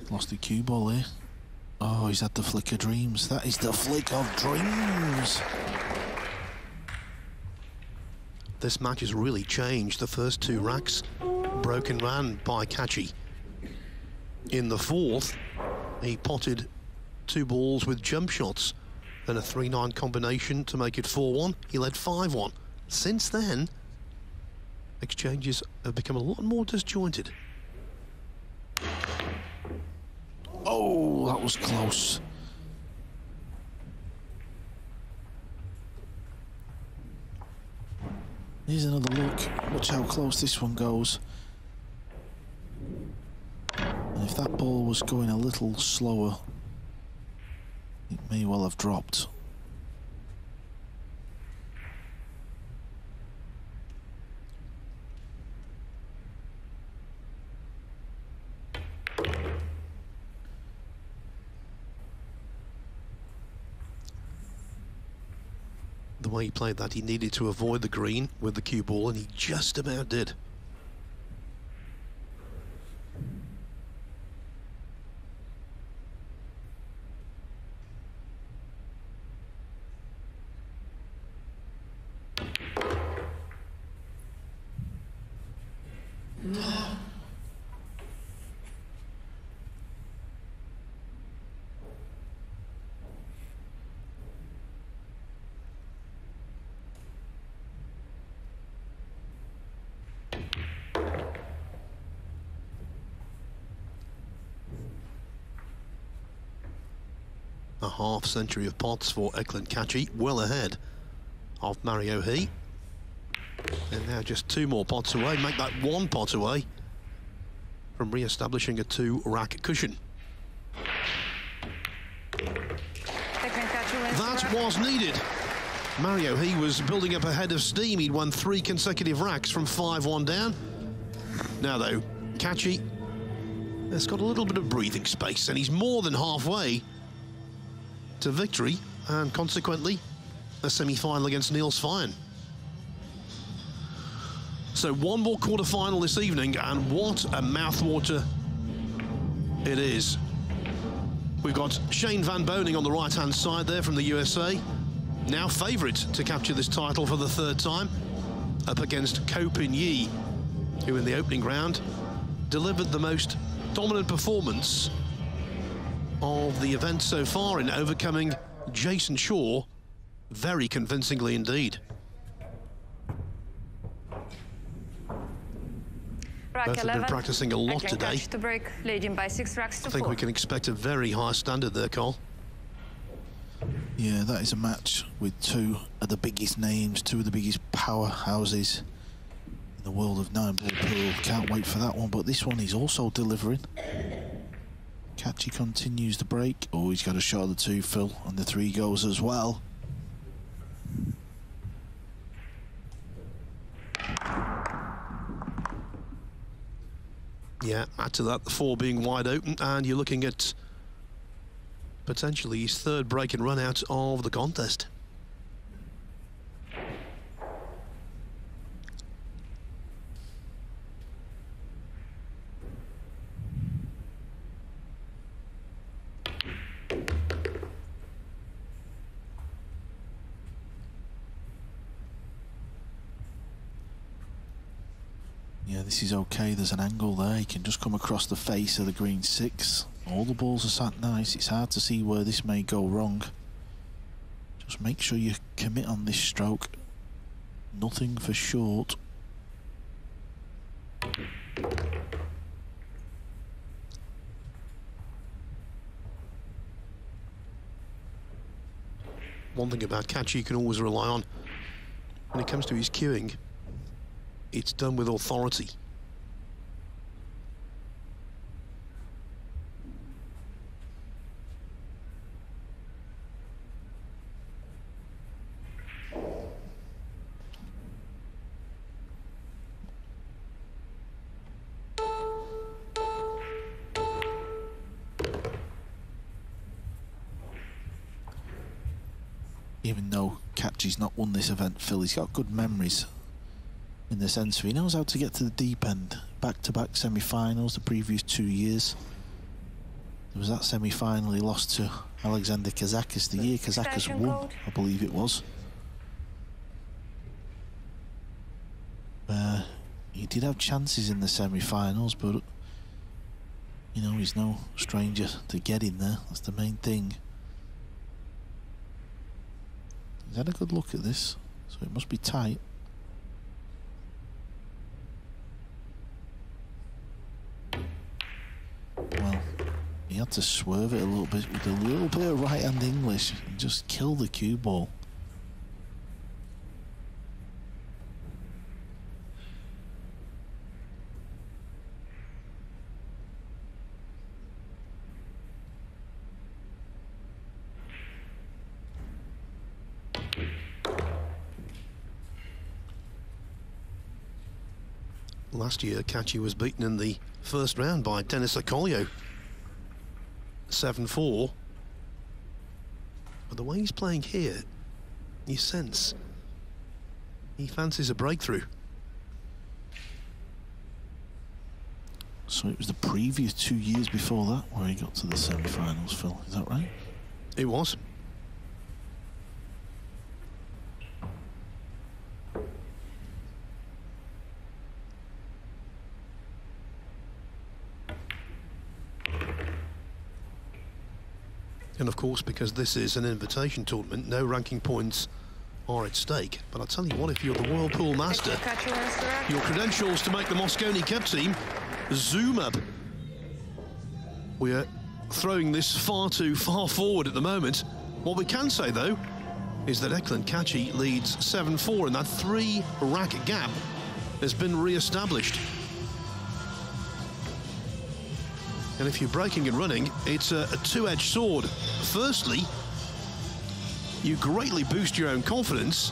Lost the cue ball here. Oh, he's had the flick of dreams. That is the flick of dreams. This match has really changed. The first 2 racks broken ran by Kachi. In the 4th, he potted 2 balls with jump shots and a 3-9 combination to make it 4-1. He led 5-1. Since then, exchanges have become a lot more disjointed. Oh, that was close. Here's another look. Watch how close this one goes. And if that ball was going a little slower, it may well have dropped. the way he played that, he needed to avoid the green with the cue ball, and he just about did. A half century of pots for Eklund Kachi, well ahead of Mario He. And now just 2 more pots away, make that 1 pot away from re-establishing a 2-rack cushion. That was needed. Mario He was building up a head of steam. He'd won 3 consecutive racks from 5-1 down. Now though, Kachi has got a little bit of breathing space, and he's more than halfway to victory, and consequently a semi-final against Niels Feyen. So 1 more quarter-final this evening, and what a mouthwater it is. We've got Shane Van Boening on the right-hand side there from the USA, now favourite to capture this title for the 3rd time, up against Ko Pin Yi, who in the opening round delivered the most dominant performance of the event so far in overcoming Jason Shaw very convincingly indeed. Both have been practicing a lot today. To break, leading by 6 racks to 4. I think we can expect a very high standard there, Cole. Yeah, that is a match with 2 of the biggest names, 2 of the biggest powerhouses in the world of 9-ball pool. Can't wait for that one, but this one is also delivering. Kachi continues the break. Oh, he's got a shot of the 2, Phil, and the 3 goes as well. Yeah, add to that the 4 being wide open, and you're looking at potentially his 3rd break and run out of the contest. Yeah, this is okay. There's an angle there. He can just come across the face of the green 6. All the balls are sat nice. It's hard to see where this may go wrong. Just make sure you commit on this stroke. Nothing for short. One thing about Kachi you can always rely on when it comes to his cueing, it's done with authority. Even though Kachi's not won this event, Phil, he's got good memories in the sense of he knows how to get to the deep end. Back-to-back semi-finals the previous 2 years. There was that semi-final he lost to Alexander Kazakis the year Kazakis won, I believe it was. He did have chances in the semi-finals, but you know, he's no stranger to getting there. That's the main thing. He's had a good look at this, so it must be tight. Well, he had to swerve it a little bit with a little bit of right-hand English and just kill the cue ball. Last year, Kachi was beaten in the first round by Denis Akolyo, 7-4. But the way he's playing here, You sense he fancies a breakthrough. So it was the previous 2 years before that where he got to the semi-finals, Phil, is that right? It was. And of course, because this is an invitation tournament, no ranking points are at stake. But I'll tell you what, if you're the Whirlpool Master, your credentials to make the Mosconi Cup team zoom up. We're throwing this far too far forward at the moment. What we can say, though, is that Eklund Kachi leads 7-4, and that 3-rack gap has been re-established. And if you're braking and running, it's a two-edged sword. Firstly, you greatly boost your own confidence,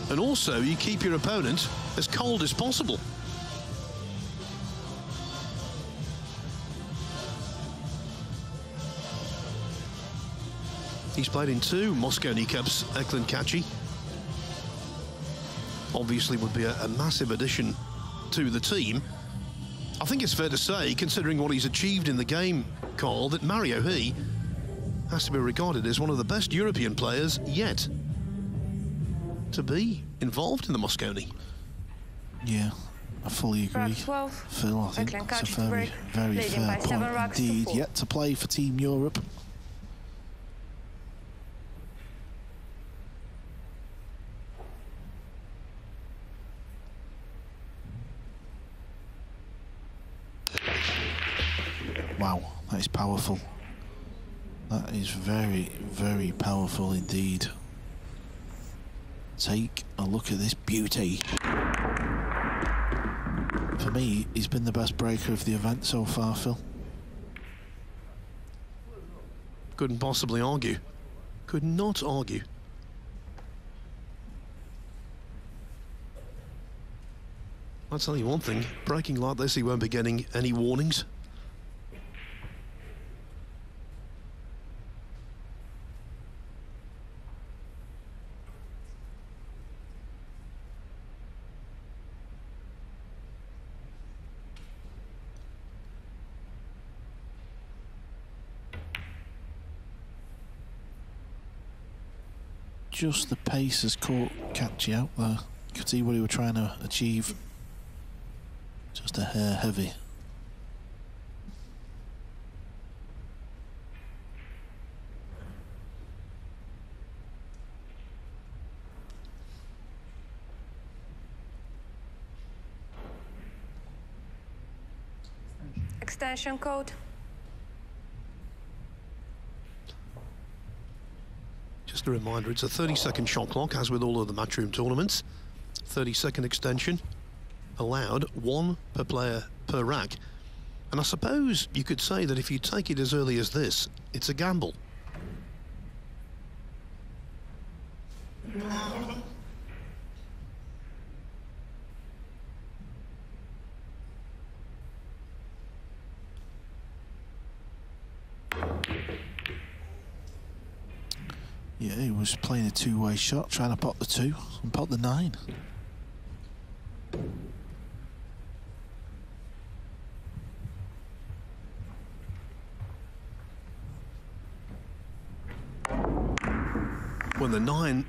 and also you keep your opponent as cold as possible. He's played in 2 Mosconi Cups, Eklund Kachi. Obviously would be a massive addition to the team. I think it's fair to say, considering what he's achieved in the game, Carl, that Mario He has to be regarded as one of the best European players yet to be involved in the Mosconi. Yeah, I fully agree. 12, Phil, I think Eklund it's a Kachi very, very fair point indeed. Yet to play for Team Europe. Wow, that is powerful. That is very, very powerful indeed. Take a look at this beauty. For me, he's been the best breaker of the event so far, Phil. Couldn't possibly argue. Could not argue. I'll tell you one thing, breaking like this, he won't be getting any warnings. Just the pace has caught Kachi out there. You could see what he was trying to achieve. Just a hair heavy. Extension code. Just a reminder, it's a 30-second shot clock, as with all of the Matchroom tournaments. 30-second extension allowed, 1 per player per rack. And I suppose you could say that if you take it as early as this, it's a gamble. Yeah, he was playing a two-way shot, trying to pot the 2 and pot the 9. When the 9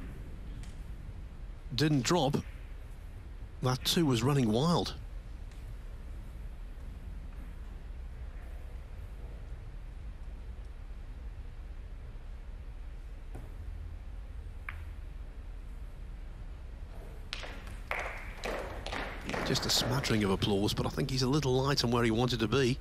didn't drop, that 2 was running wild. Just a smattering of applause, but I think he's a little light on where he wanted to be.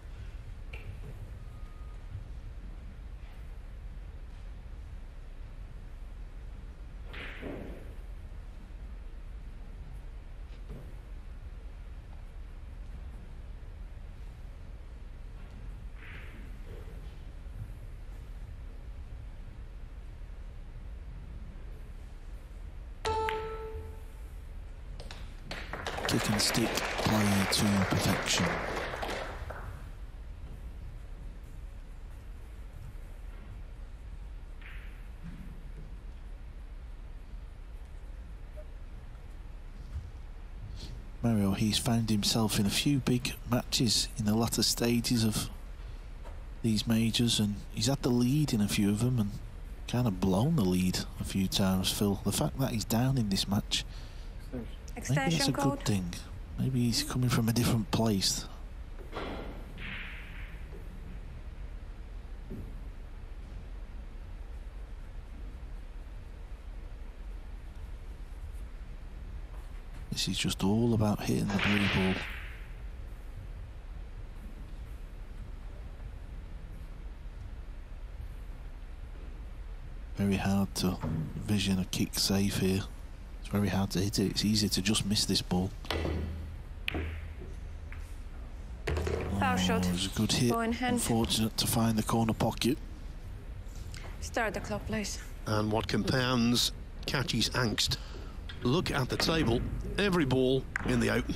Kick and stick play to perfection. Mario, he's found himself in a few big matches in the latter stages of these majors, and he's had the lead in a few of them and kind of blown the lead a few times, Phil. The fact that he's down in this match, maybe it's a good thing. Maybe he's coming from a different place. This is just all about hitting the blue ball. Very hard to vision a kick safe here. It's very hard to hit it. It's easy to just miss this ball. Foul shot. It was a good hit. Unfortunate to find the corner pocket. Start the clock, please. And what compounds Kachi's angst, look at the table. Every ball in the open.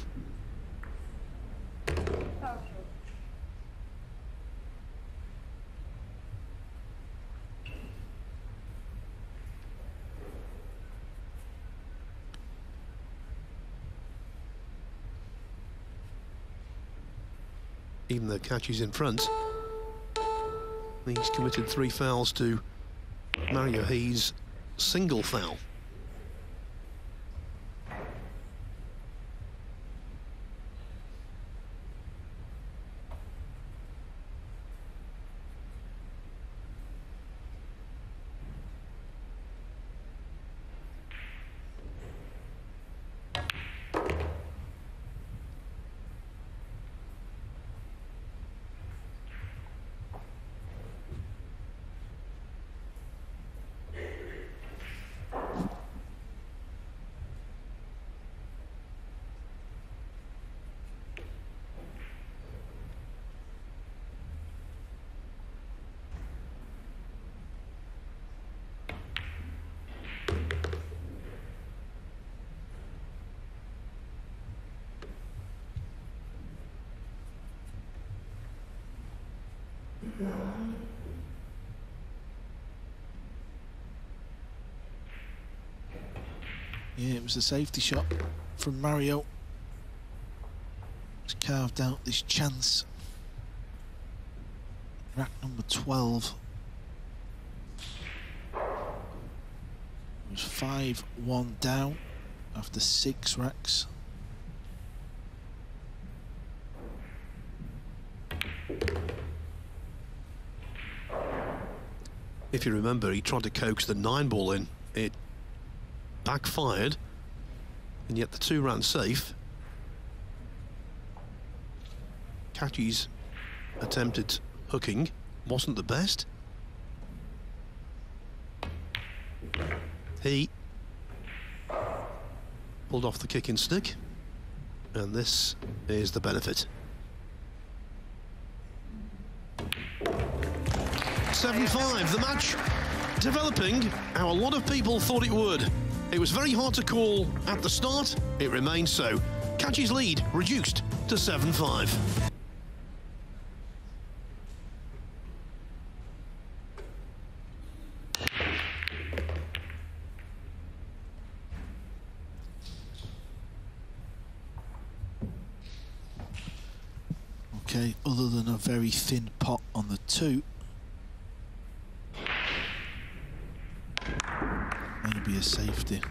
Even though Kachi's in front, he's committed 3 fouls to Mario He's single foul. Yeah, it was a safety shot from Mario. He's carved out this chance. Rack number 12. It was 5-1 down after 6 racks. If you remember, he tried to coax the 9 ball in. It backfired, and yet the 2 ran safe. Kachi's attempted hooking wasn't the best. He pulled off the kicking stick, and this is the benefit. 7-5, the match developing how a lot of people thought it would. It was very hard to call at the start. It remains so. Kachi's lead reduced to 7-5. Okay, other than a very thin pot on the 2, maybe a safety.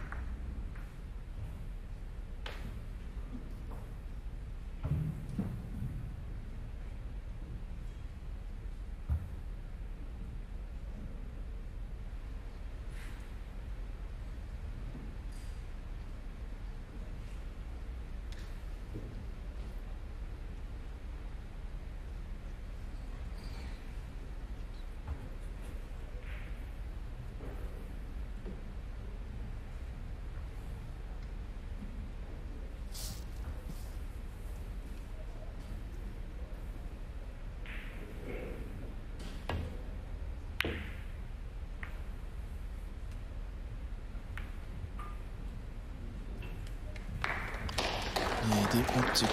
Yeah, didn't want to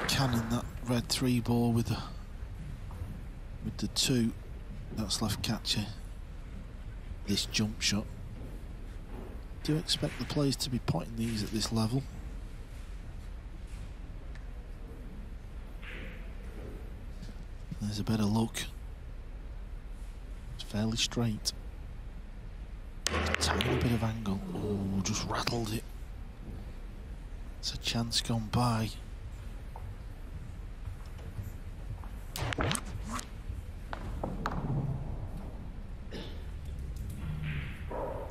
cannon that red 3 ball with the 2. That's left Kachi this jump shot. Do you expect the players to be potting these at this level? there's a better look. It's fairly straight. A tiny bit of angle. Oh, just rattled it. It's a chance gone by.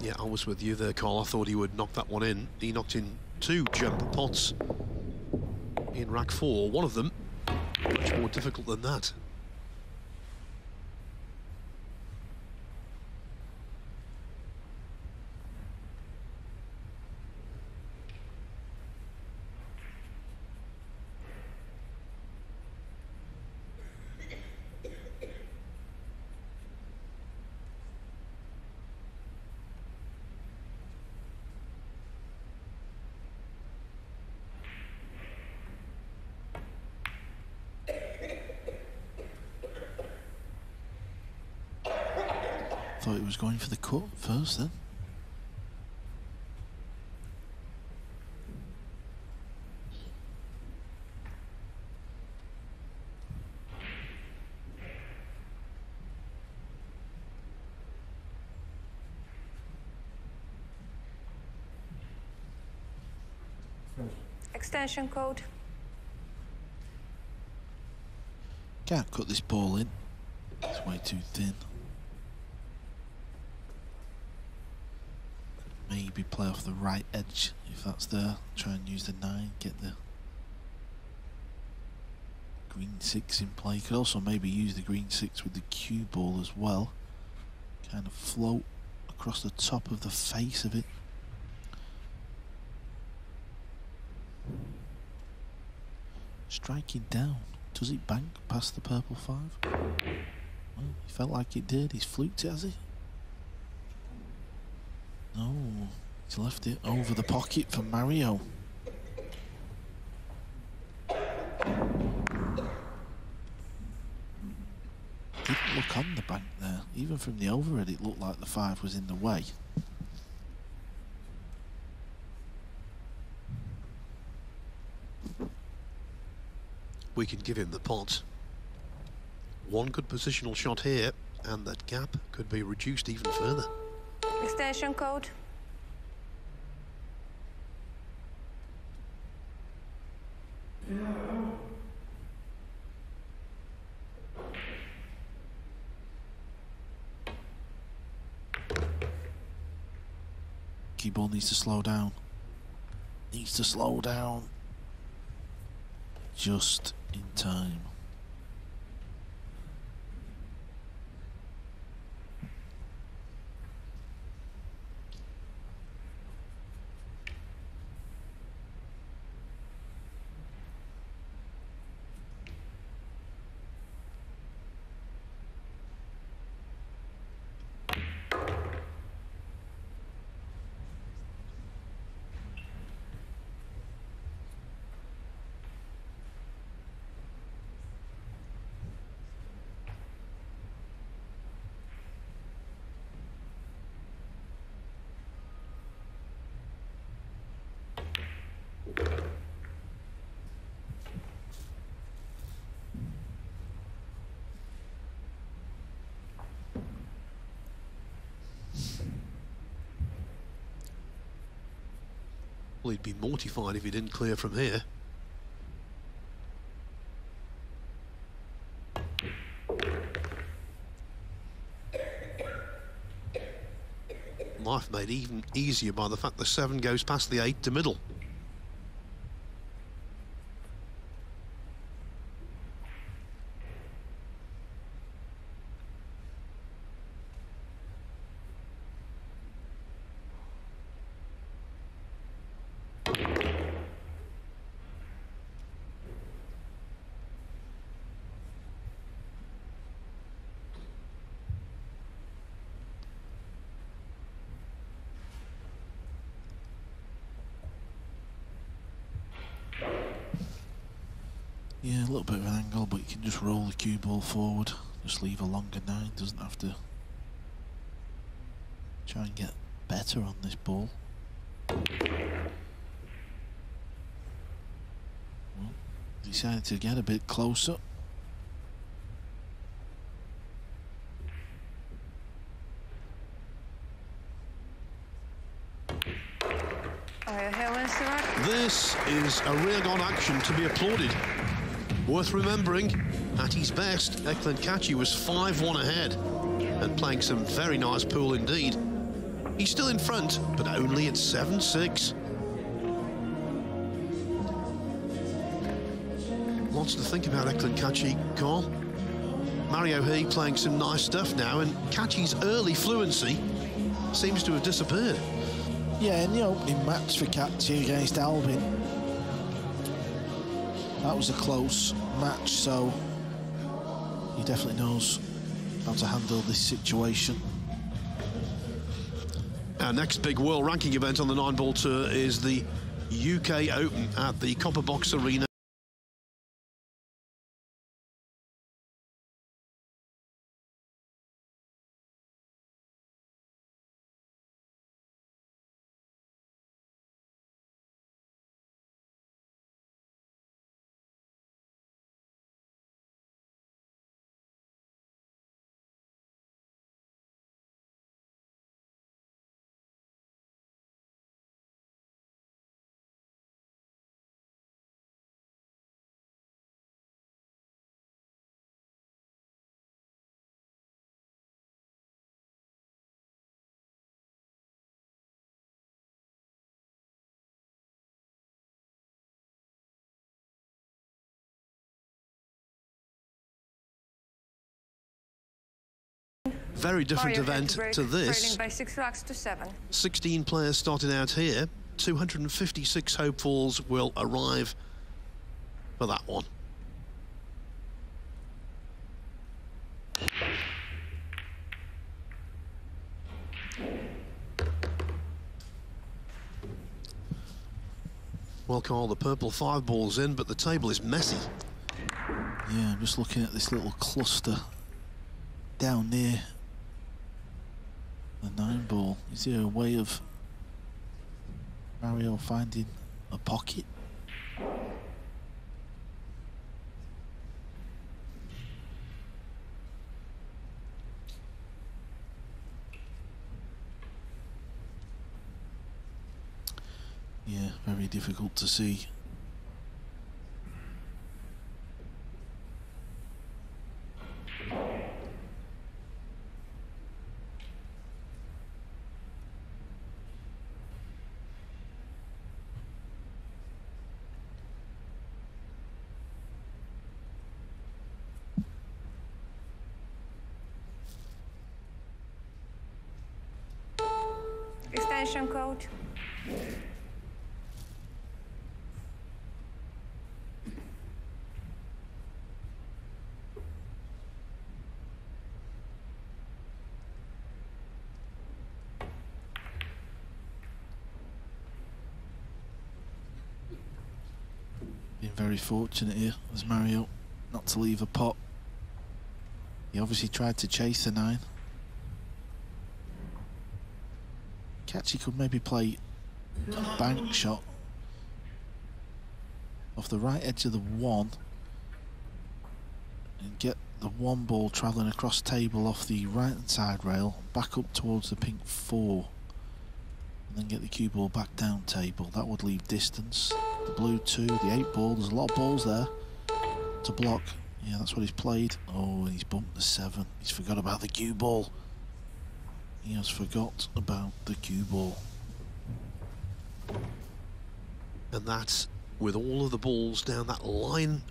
Yeah, I was with you there, Carl. I thought he would knock that one in. He knocked in 2 jump pots in rack 4. One of them much more difficult than that. Thought he was going for the cut first then. Extension code. Can't cut this ball in. It's way too thin. Maybe play off the right edge if that's there. Try and use the 9, get the green 6 in play. Could also maybe use the green 6 with the cue ball as well. Kind of float across the top of the face of it. Striking down. Does it bank past the purple 5? Well, he felt like it did. He's fluked it, has he? No, he's left it over the pocket for Mario. Didn't look on the bank there. Even from the overhead, it looked like the 5 was in the way. We can give him the pot. One good positional shot here, and that gap could be reduced even further. Extension code. Cue ball needs to slow down. Needs to slow down. Just in time. Well, he'd be mortified if he didn't clear from here. Life made even easier by the fact the 7 goes past the 8 to middle. Yeah, a little bit of an angle, but you can just roll the cue ball forward. Just leave a longer 9, doesn't have to try and get better on this ball. Well, decided to get a bit closer. This is a rear-guard action to be applauded. Worth remembering, at his best, Eklund Kachi was 5-1 ahead and playing some very nice pool indeed. He's still in front, but only at 7-6. Lots to think about Eklund Kachi, Carl. Mario He playing some nice stuff now, and Kachi's early fluency seems to have disappeared. Yeah, in the opening match for Kachi against Albin, that was a close match, so he definitely knows how to handle this situation. Our next big world ranking event on the 9-ball tour is the UK Open at the Copper Box Arena. Very different event to this. By 6 racks to 7. 16 players starting out here. 256 hopefuls will arrive for that one. Well, Carl, the purple 5-ball's in, but the table is messy. Yeah, I'm just looking at this little cluster down near the 9-ball. Is there a way of Mario finding a pocket? Yeah, very difficult to see. Extension code. Been very fortunate here as Mario not to leave a pot. He obviously tried to chase the 9. Kachi could maybe play a bank shot off the right edge of the 1 and get the 1-ball travelling across table off the right hand side rail back up towards the pink 4 and then get the cue ball back down table. That would leave distance. The blue 2, the 8-ball, there's a lot of balls there to block. Yeah, that's what he's played. Oh, and he's bumped the 7. He's forgot about the cue ball. He has forgot about the cue ball. And that's with all of the balls down that line,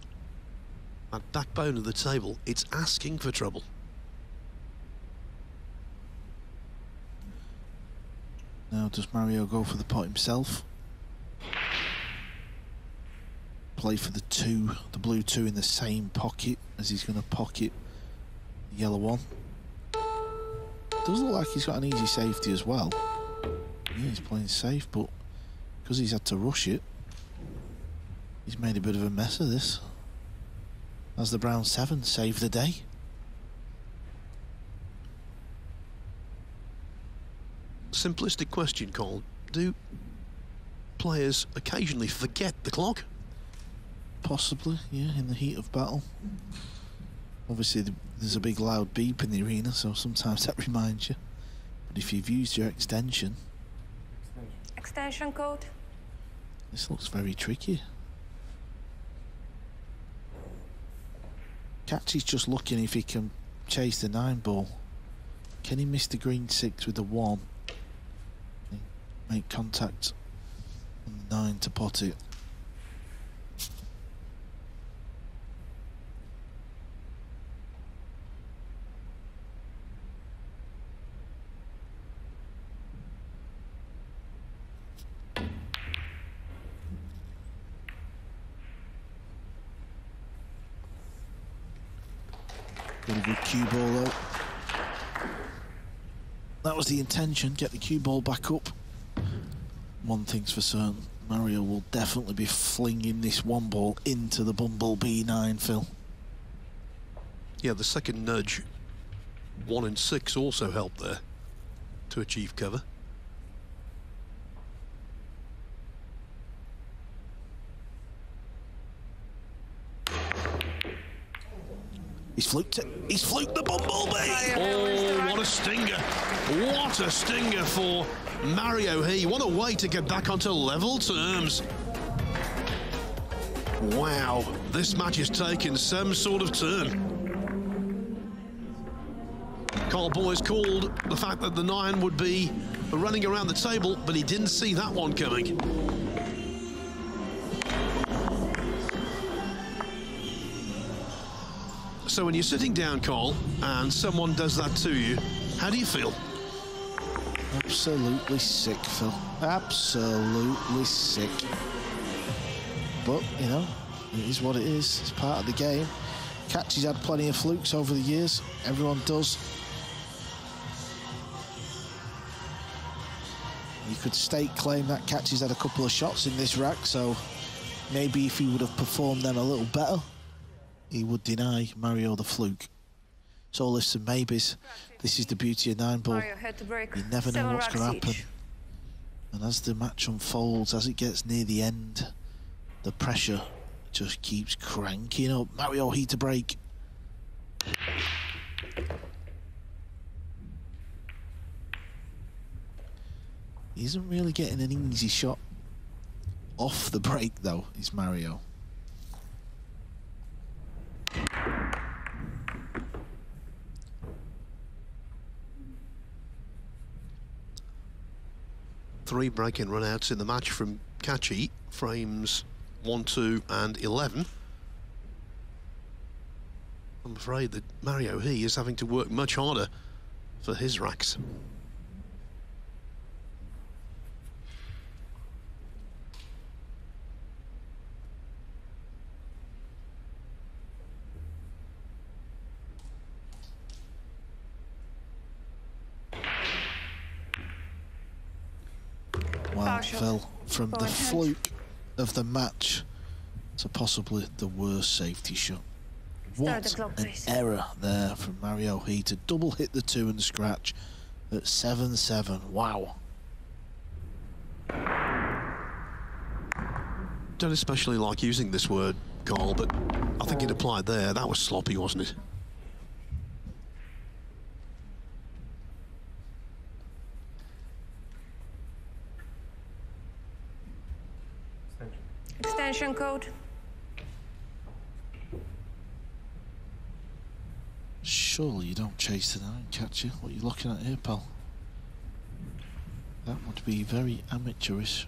that backbone of the table, it's asking for trouble. Now does Mario go for the pot himself? Play for the 2, the blue 2 in the same pocket as he's going to pocket the yellow 1. Does look like he's got an easy safety as well. Yeah, he's playing safe, but because he's had to rush it, he's made a bit of a mess of this. As the brown 7 saved the day. Simplistic question, Colin. Do players occasionally forget the clock? Possibly, yeah, in the heat of battle. Obviously, there's a big loud beep in the arena, so sometimes that reminds you. But if you've used your extension... Extension code. This looks very tricky. Catchy's just looking if he can chase the 9 ball. Can he miss the green 6 with the 1? Make contact on the 9 to pot it. Got a good cue ball though. That was the intention, get the cue ball back up. One thing's for certain, Mario will definitely be flinging this 1 ball into the Bumblebee 9, Phil. Yeah, the second nudge, 1 and 6 also helped there to achieve cover. He's fluked it. He's fluked the Bumblebee. Oh, what a stinger. What a stinger for Mario He. What a way to get back onto level terms. Wow, this match has taken some sort of turn. Carl Boyes called the fact that the 9 would be running around the table, but he didn't see that one coming. So when you're sitting down, Carl, and someone does that to you, how do you feel? Absolutely sick, Phil. Absolutely sick. But, you know, it is what it is. It's part of the game. Catchy's had plenty of flukes over the years. Everyone does. You could stake claim that Catchy's had a couple of shots in this rack, so maybe if he would have performed them a little better, he would deny Mario the fluke. So listen, maybes. This is the beauty of 9 ball. You never know what's going to happen. And as the match unfolds, as it gets near the end, the pressure just keeps cranking up. Mario He to break. He isn't really getting an easy shot off the break though, is Mario. Three break-in run-outs in the match from Catchy, frames 1, 2 and 11. I'm afraid that Mario He is having to work much harder for his racks. Wow, Phil, from the fluke of the match to possibly the worst safety shot. What an error there from Mario He to double hit the 2 and scratch at 7-7. Wow. Don't especially like using this word, Carl, but I think it applied there. That was sloppy, wasn't it? Extension code. Surely you don't chase the 9, Catchy. What are you looking at here, pal? That would be very amateurish.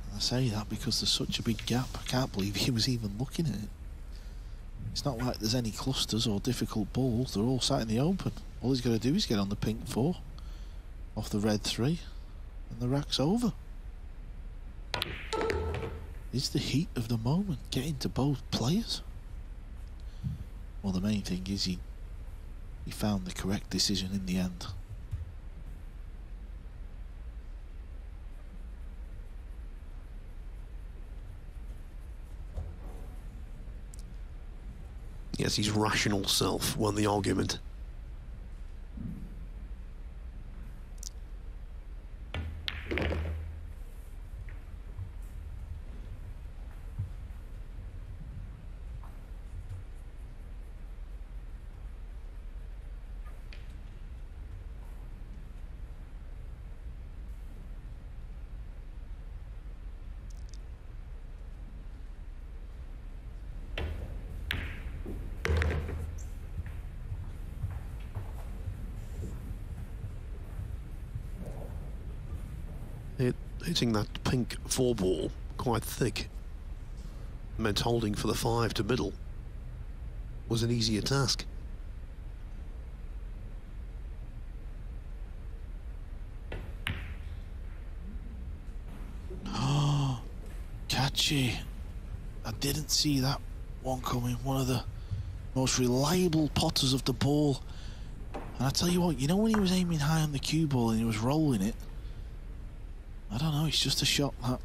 And I say that because there's such a big gap. I can't believe he was even looking at it. It's not like there's any clusters or difficult balls. They're all sat in the open. All he's got to do is get on the pink 4 off the red 3 and the rack's over. Is the heat of the moment getting to both players? Well, the main thing is he found the correct decision in the end. Yes, his rational self won the argument. Hitting that pink 4-ball quite thick meant holding for the 5 to middle was an easier task. Oh, catchy. I didn't see that one coming. One of the most reliable potters of the ball. And I tell you what, you know when he was aiming high on the cue ball and he was rolling it? I don't know, it's just a shot that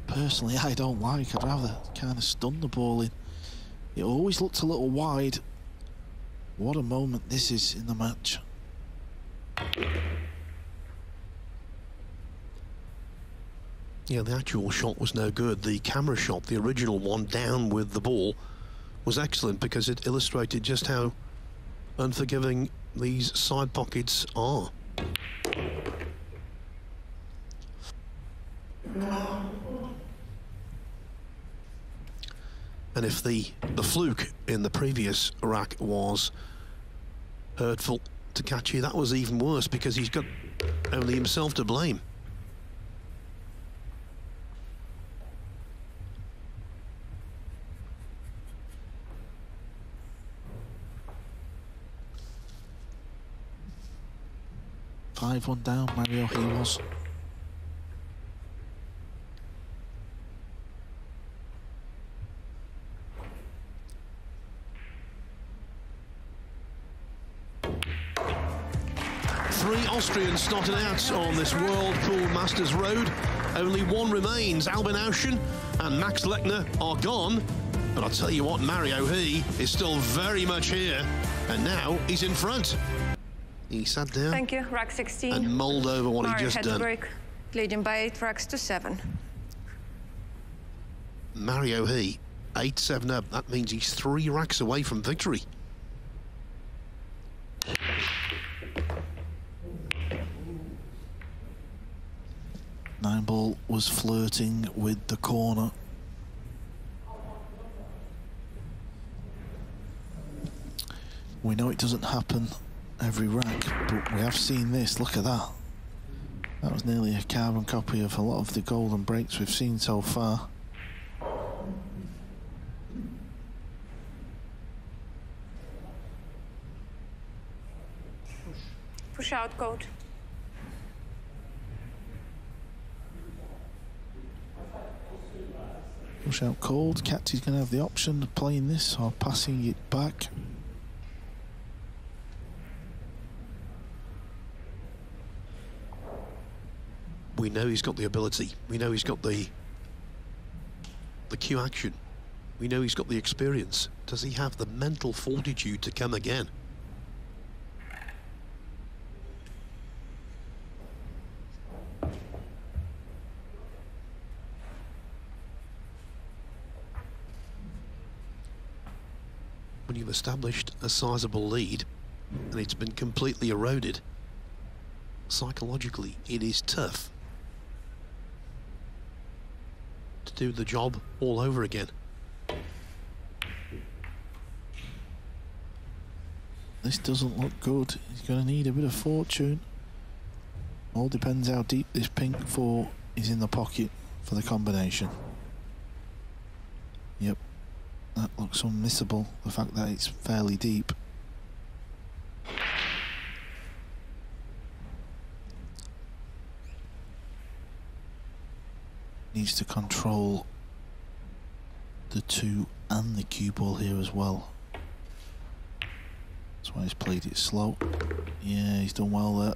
personally I don't like. I'd rather kind of stun the ball in. It always looked a little wide. What a moment this is in the match. Yeah, the actual shot was no good. The camera shot, the original one down with the ball, was excellent because it illustrated just how unforgiving these side pockets are. And if the fluke in the previous rack was hurtful to Catchy, that was even worse because he's got only himself to blame. Five one down, Mario, he was. Three Austrians started out on this World Pool Masters Road. Only one remains. Albin Ouschen and Max Lechner are gone. But I'll tell you what, Mario He is still very much here. And now he's in front. He sat down. Thank you, rack 16. And mulled over what Mario he just had done. to break, leading by 8 racks to 7. Mario He, 8-7 up. That means he's 3 racks away from victory. Nine ball was flirting with the corner. We know it doesn't happen every rack, but we have seen this. Look at that. That was nearly a carbon copy of a lot of the golden breaks we've seen so far. Push out code. Push out cold. Catchy's going to have the option of playing this or passing it back. We know he's got the ability. We know he's got the cue action. We know he's got the experience. Does he have the mental fortitude to come again? When you've established a sizable lead and it's been completely eroded, psychologically it is tough to do the job all over again. This doesn't look good. He's going to need a bit of fortune. All depends how deep this pink 4 is in the pocket for the combination. Yep, that looks unmissable, the fact that it's fairly deep. Needs to control the 2 and the cue ball here as well. That's why he's played it slow. Yeah, he's done well there.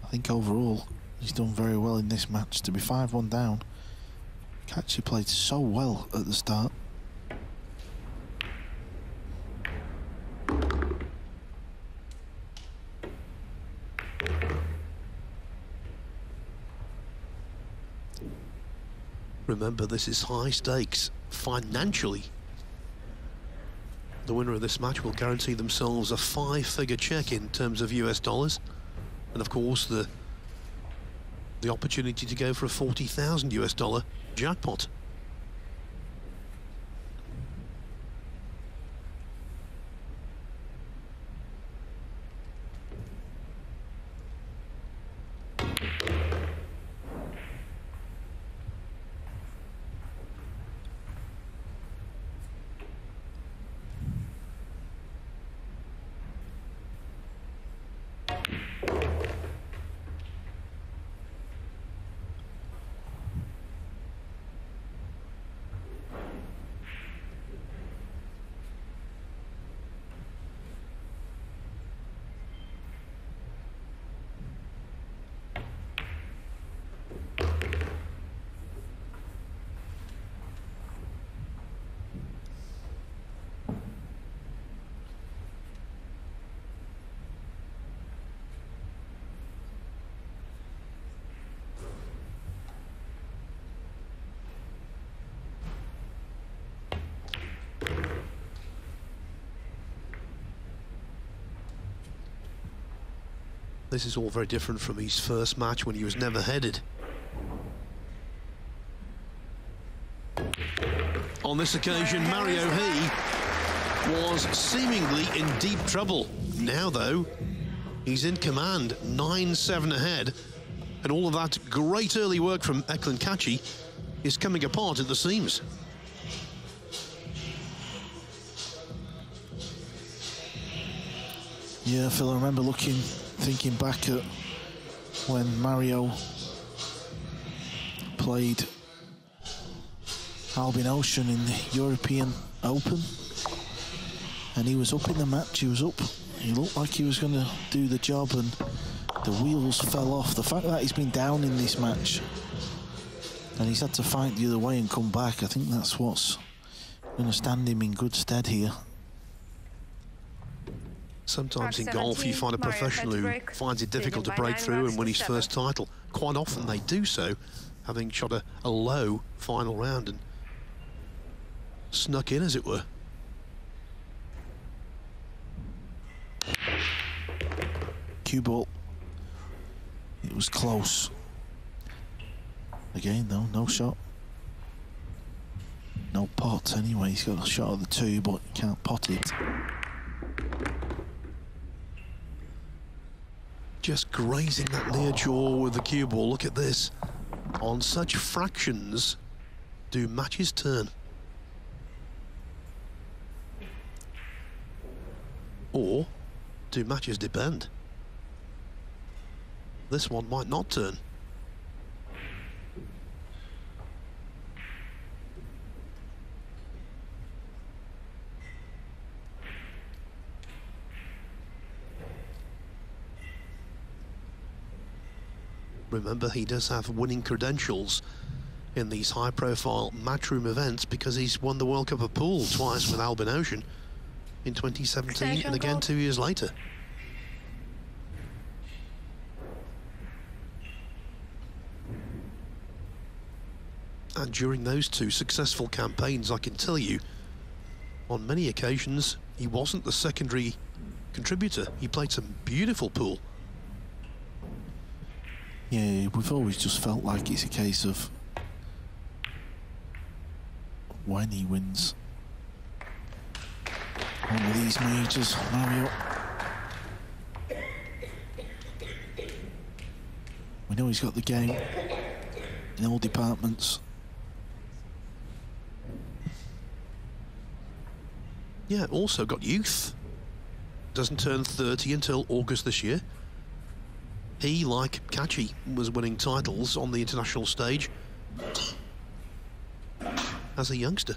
I think overall he's done very well in this match. To be 5-1 down, Catchy played so well at the start. Remember, this is high stakes financially. The winner of this match will guarantee themselves a 5-figure check in terms of US dollars, and of course the opportunity to go for a 40,000 US dollar jackpot. This is all very different from his first match when he was never headed. On this occasion, Mario He was seemingly in deep trouble. Now, though, he's in command, 9-7 ahead, and all of that great early work from Eklund Kachi is coming apart at the seams. Yeah, Phil, I remember thinking back at when Mario played Albin Ocean in the European Open, and he was up in the match. He looked like he was going to do the job, and the wheels fell off. The fact that he's been down in this match and he's had to fight the other way and come back, I think that's what's going to stand him in good stead here. Sometimes in golf you find a professional who finds it difficult to break through and win his first title. Quite often they do so, having shot a low final round and snuck in, as it were. Cue ball. It was close. Again, though, no shot. No pot anyway. He's got a shot of the two, but he can't pot it. Just grazing that near jaw with the cue ball. Look at this. On such fractions do matches turn. Or do matches depend? This one might not turn. Remember, he does have winning credentials in these high-profile matchroom events because he's won the World Cup of Pool twice with Albin Ocean in 2017 and again 2 years later. And during those two successful campaigns, I can tell you, on many occasions, he wasn't the secondary contributor. He played some beautiful pool. Yeah, we've always just felt like it's a case of when he wins one of these majors, Mario. We know he's got the game in all departments. Yeah, also got youth. Doesn't turn 30 until August this year. He, like Kachi, was winning titles on the international stage as a youngster.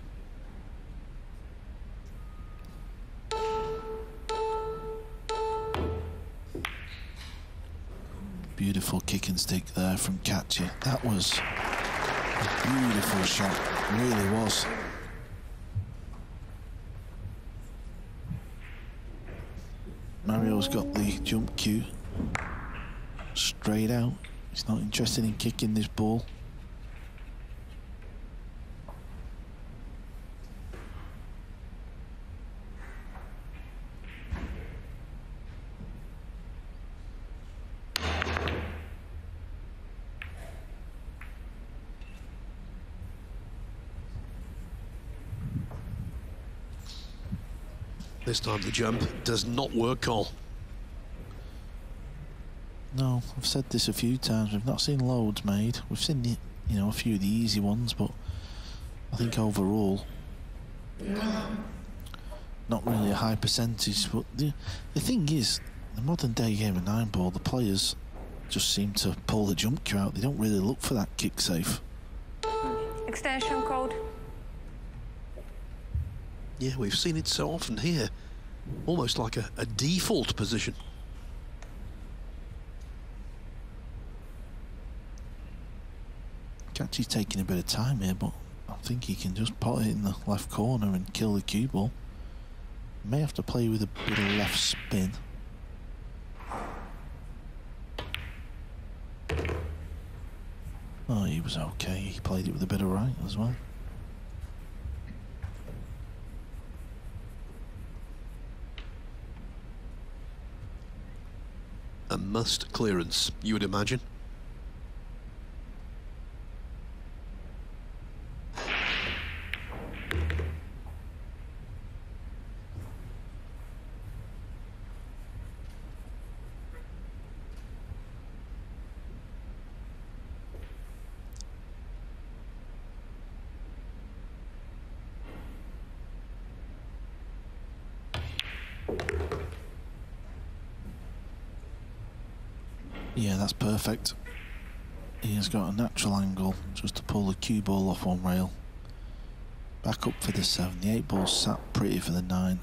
Beautiful kick and stick there from Kachi. That was a beautiful shot, it really was. Mario's got the jump cue straight out. He's not interested in kicking this ball. This time the jump does not work, Cole. No, I've said this a few times. We've not seen loads made. We've seen the, a few of the easy ones, but I think overall, not really a high percentage. But the thing is, the modern day game of 9-ball, the players just seem to pull the jump cue out. They don't really look for that kick safe. Extension code. Yeah, we've seen it so often here. Almost like a default position. Kachi's taking a bit of time here, but I think he can just pot it in the left corner and kill the cue ball. May have to play with a bit of left spin. Oh, he was okay. He played it with a bit of right as well. A must clearance, you would imagine. Yeah, that's perfect. He has got a natural angle just to pull the cue ball off one rail. Back up for the 7. The 8 ball sat pretty for the 9.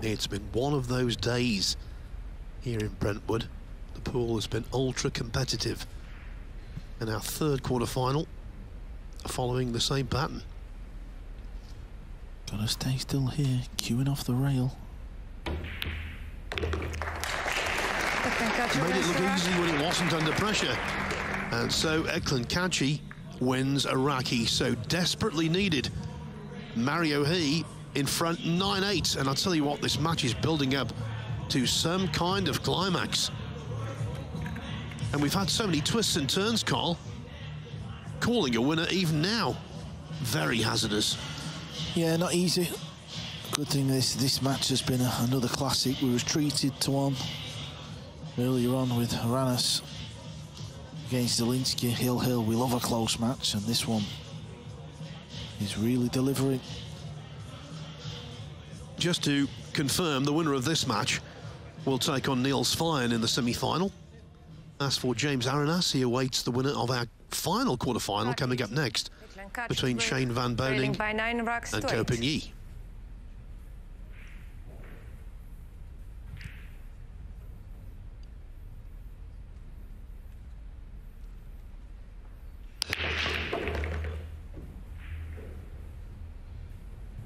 It's been one of those days here in Brentwood. The pool has been ultra competitive, and our third quarter-final following the same pattern. Gotta stay still here, queuing off the rail. Made it look easy when it wasn't under pressure, and so Eklund Kachi wins Iraq. He so desperately needed Mario He in front 9-8, and I'll tell you what, this match is building up to some kind of climax. And we've had so many twists and turns, Carl. Calling a winner even now, very hazardous. Yeah, not easy. Good thing this match has been another classic. We was treated to one earlier on with Haranis against Zielinski, Hill. We love a close match, and this one is really delivering. Just to confirm, the winner of this match will take on Niels Feijen in the semi-final. As for James Aranas, he awaits the winner of our final quarter-final coming up next between Shane Van Boening and Ko Ping-yi.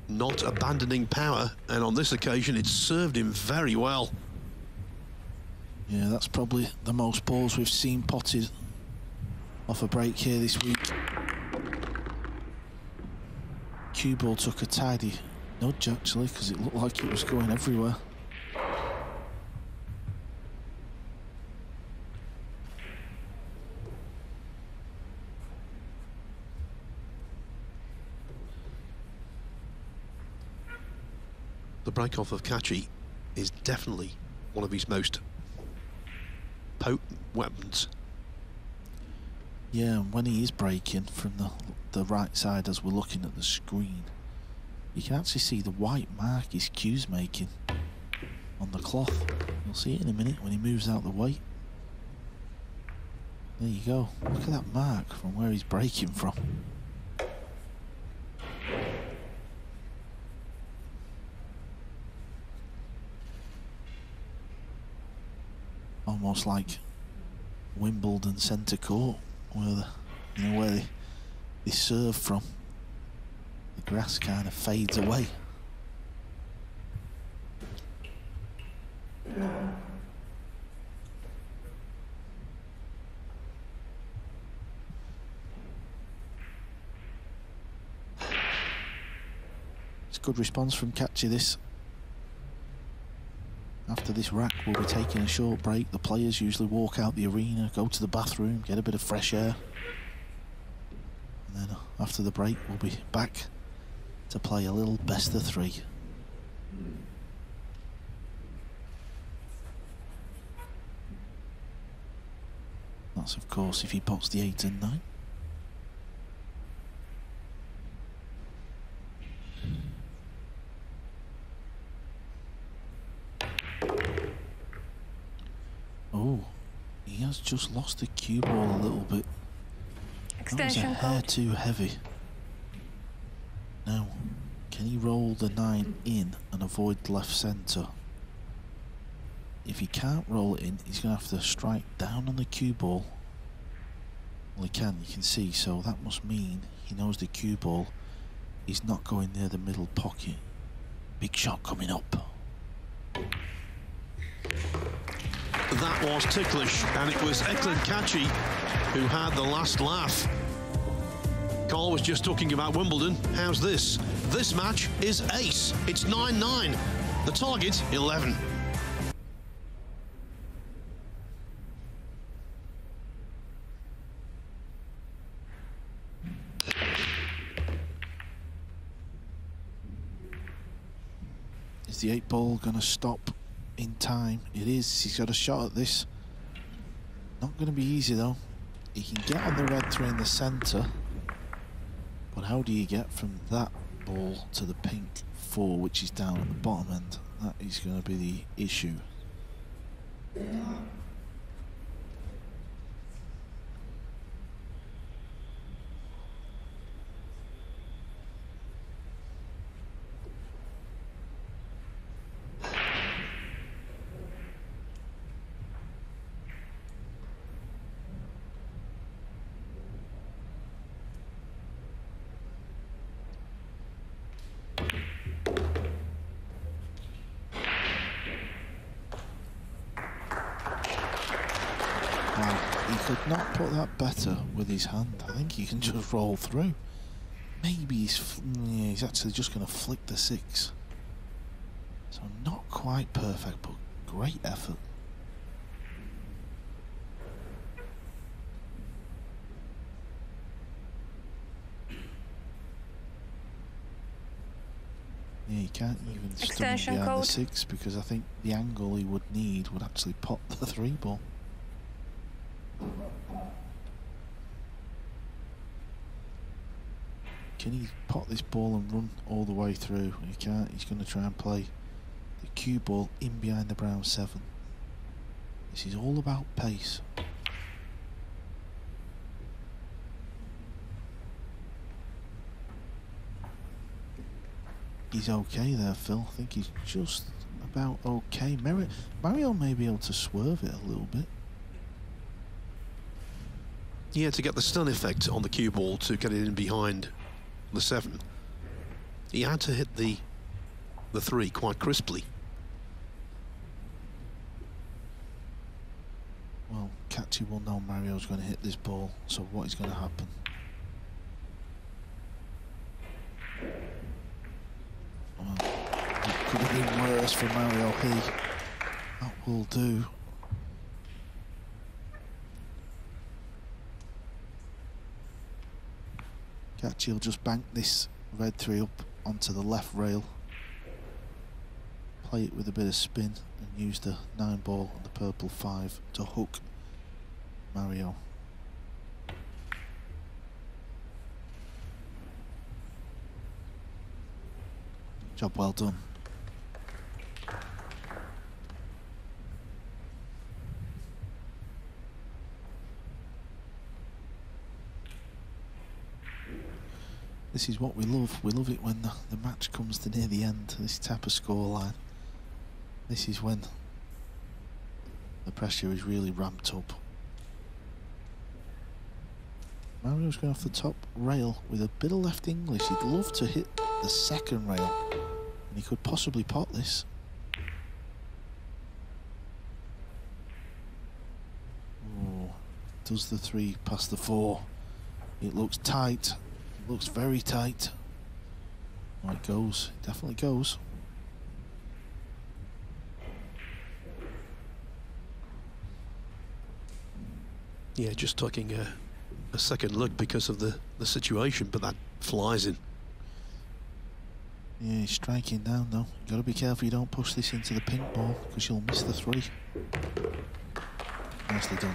Not abandoning power, and on this occasion it served him very well. Yeah, that's probably the most balls we've seen potted off a break here this week. Cue ball took a tidy nudge actually, because it looked like it was going everywhere. The break-off of Kachi is definitely one of his most potent weapons. Yeah, and when he is breaking from the right side as we're looking at the screen, you can actually see the white mark his cue's making on the cloth. You'll see it in a minute when he moves out the way. There you go. Look at that mark from where he's breaking from. Almost like Wimbledon centre court, where they serve from. The grass kind of fades away. It's a good response from Kachi this. After this rack, we'll be taking a short break. The players usually walk out the arena, go to the bathroom, get a bit of fresh air. And then after the break, we'll be back to play a little best of 3. That's, of course, if he pots the 8 and 9. Oh, he has just lost the cue ball a little bit. Extension that was a hair code. too heavy. Now, can he roll the 9 in and avoid left centre? If he can't roll it in, he's going to have to strike down on the cue ball. Well, he can, you can see, so that must mean he knows the cue ball is not going near the middle pocket. Big shot coming up. That was ticklish, and it was Eklund Kachi who had the last laugh. Carl was just talking about Wimbledon. How's this? This match is ace. It's 9-9. The target, 11. Is the 8 ball going to stop in time? It is. He's got a shot at this. Not going to be easy though. He can get on the red 3 in the centre, but how do you get from that ball to the pink 4, which is down at the bottom end? That is going to be the issue. Could not put that better with his hand. I think he can just roll through. Maybe he's actually just going to flick the 6. So not quite perfect, but great effort. Yeah, he can't even stun him behind the 6 because I think the angle he would need would actually pop the 3 ball. Can he pot this ball and run all the way through? He can't. He's going to try and play the cue ball in behind the brown 7. This is all about pace. He's okay there, Phil. I think he's just about okay. Mario may be able to swerve it a little bit. Yeah, to get the stun effect on the cue ball to get it in behind the 7. He had to hit the 3 quite crisply. Well, Kachi will know Mario's going to hit this ball, so what is going to happen? Well, that could have been worse for Mario He. That will do. Kachi will just bank this red 3 up onto the left rail, play it with a bit of spin and use the 9 ball and the purple 5 to hook Mario. Job well done. This is what we love. We love it when the match comes to near the end, this type of scoreline. This is when the pressure is really ramped up. Mario's going off the top rail with a bit of left English. He'd love to hit the second rail, and he could possibly pot this. Oh, does the 3 past the 4? It looks tight. Looks very tight. Oh, it goes. It definitely goes. Yeah, just taking a second look because of the situation, but that flies in. Yeah, he's striking down though. You got to be careful you don't push this into the pink ball because you'll miss the 3. Nicely done.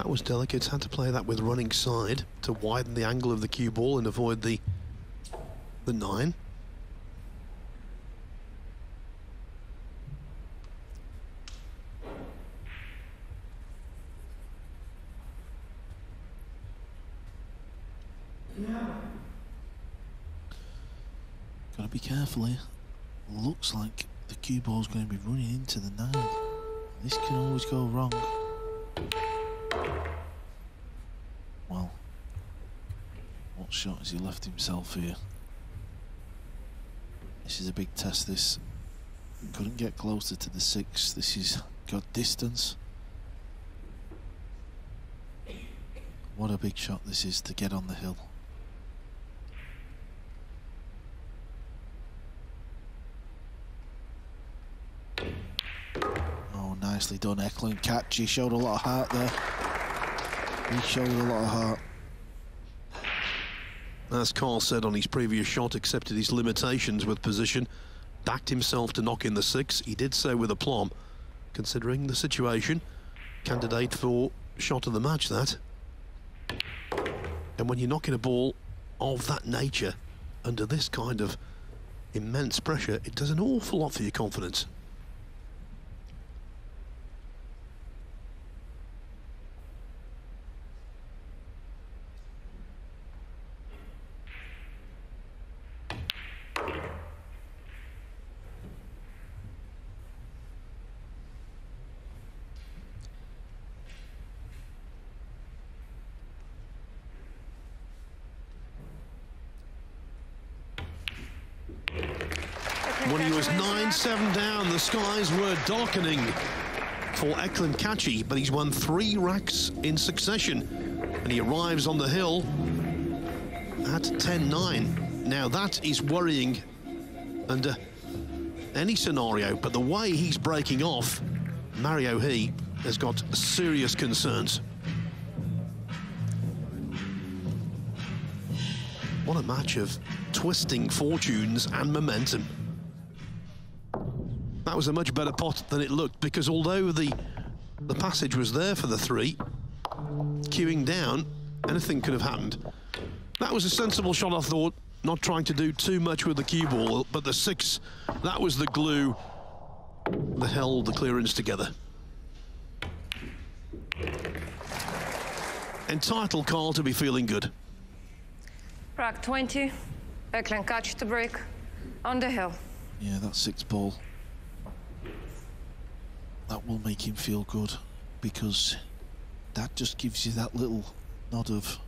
That was delicate. Had to play that with running side to widen the angle of the cue ball and avoid the 9. Gotta be careful here. Looks like the cue ball's going to be running into the 9. This can always go wrong. Well, what shot has he left himself here? This is a big test, this. Couldn't get closer to the 6. This is got distance. What a big shot this is to get on the hill. Oh, nicely done, Eklund. Catch, he showed a lot of heart there. He showed a lot of heart. As Carl said on his previous shot, accepted his limitations with position, backed himself to knock in the 6. He did so with aplomb, considering the situation. Candidate for shot of the match, that. And when you're knocking a ball of that nature under this kind of immense pressure, it does an awful lot for your confidence. When he was 9-7 down, the skies were darkening for Eklund Kachi, but he's won 3 racks in succession, and he arrives on the hill at 10-9. Now that is worrying under any scenario, but the way he's breaking off, Mario He has got serious concerns. What a match of twisting fortunes and momentum. That was a much better pot than it looked, because although the passage was there for the 3, queuing down, anything could have happened. That was a sensible shot, I thought, not trying to do too much with the cue ball, but the 6, that was the glue that held the clearance together. Entitled Carl to be feeling good. Rack 20, Eklund Kachi to break on the hill. Yeah, that 6 ball. That will make him feel good, because that just gives you that little nod of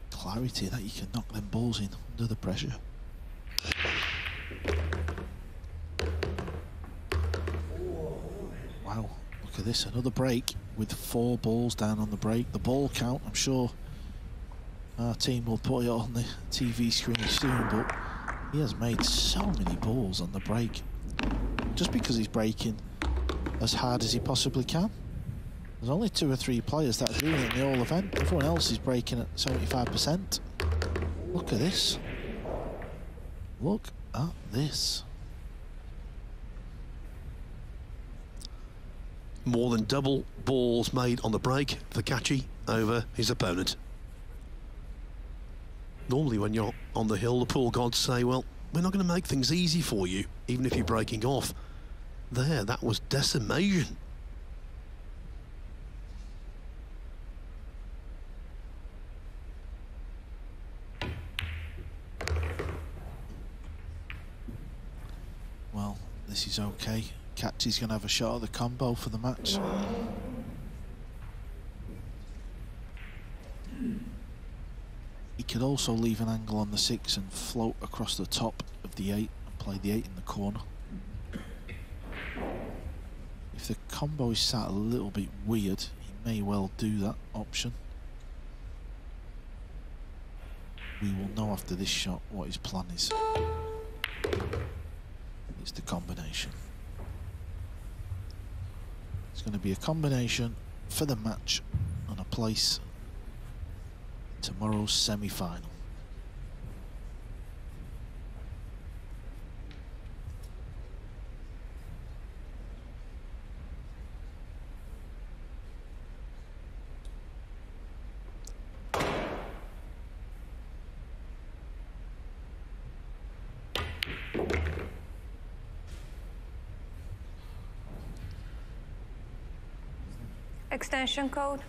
clarity that you can knock them balls in under the pressure. Wow, look at this, another break with 4 balls down on the break. The ball count, I'm sure our team will put it on the TV screen soon, but he has made so many balls on the break just because he's breaking as hard as he possibly can. There's only 2 or 3 players that are doing it in the whole event. Everyone else is breaking at 75%. Look at this. Look at this. More than double balls made on the break for Kachi over his opponent. Normally when you're on the hill, the pool gods say, well, we're not going to make things easy for you, even if you're breaking off. There, that was decimation. Well, this is okay. Kachi's going to have a shot at the combo for the match. He could also leave an angle on the 6 and float across the top of the 8 and play the 8 in the corner. If the combo is sat a little bit weird, he may well do that option. We will know after this shot what his plan is. It's the combination. It's going to be a combination for the match and a place in tomorrow's semi-final. Extension code.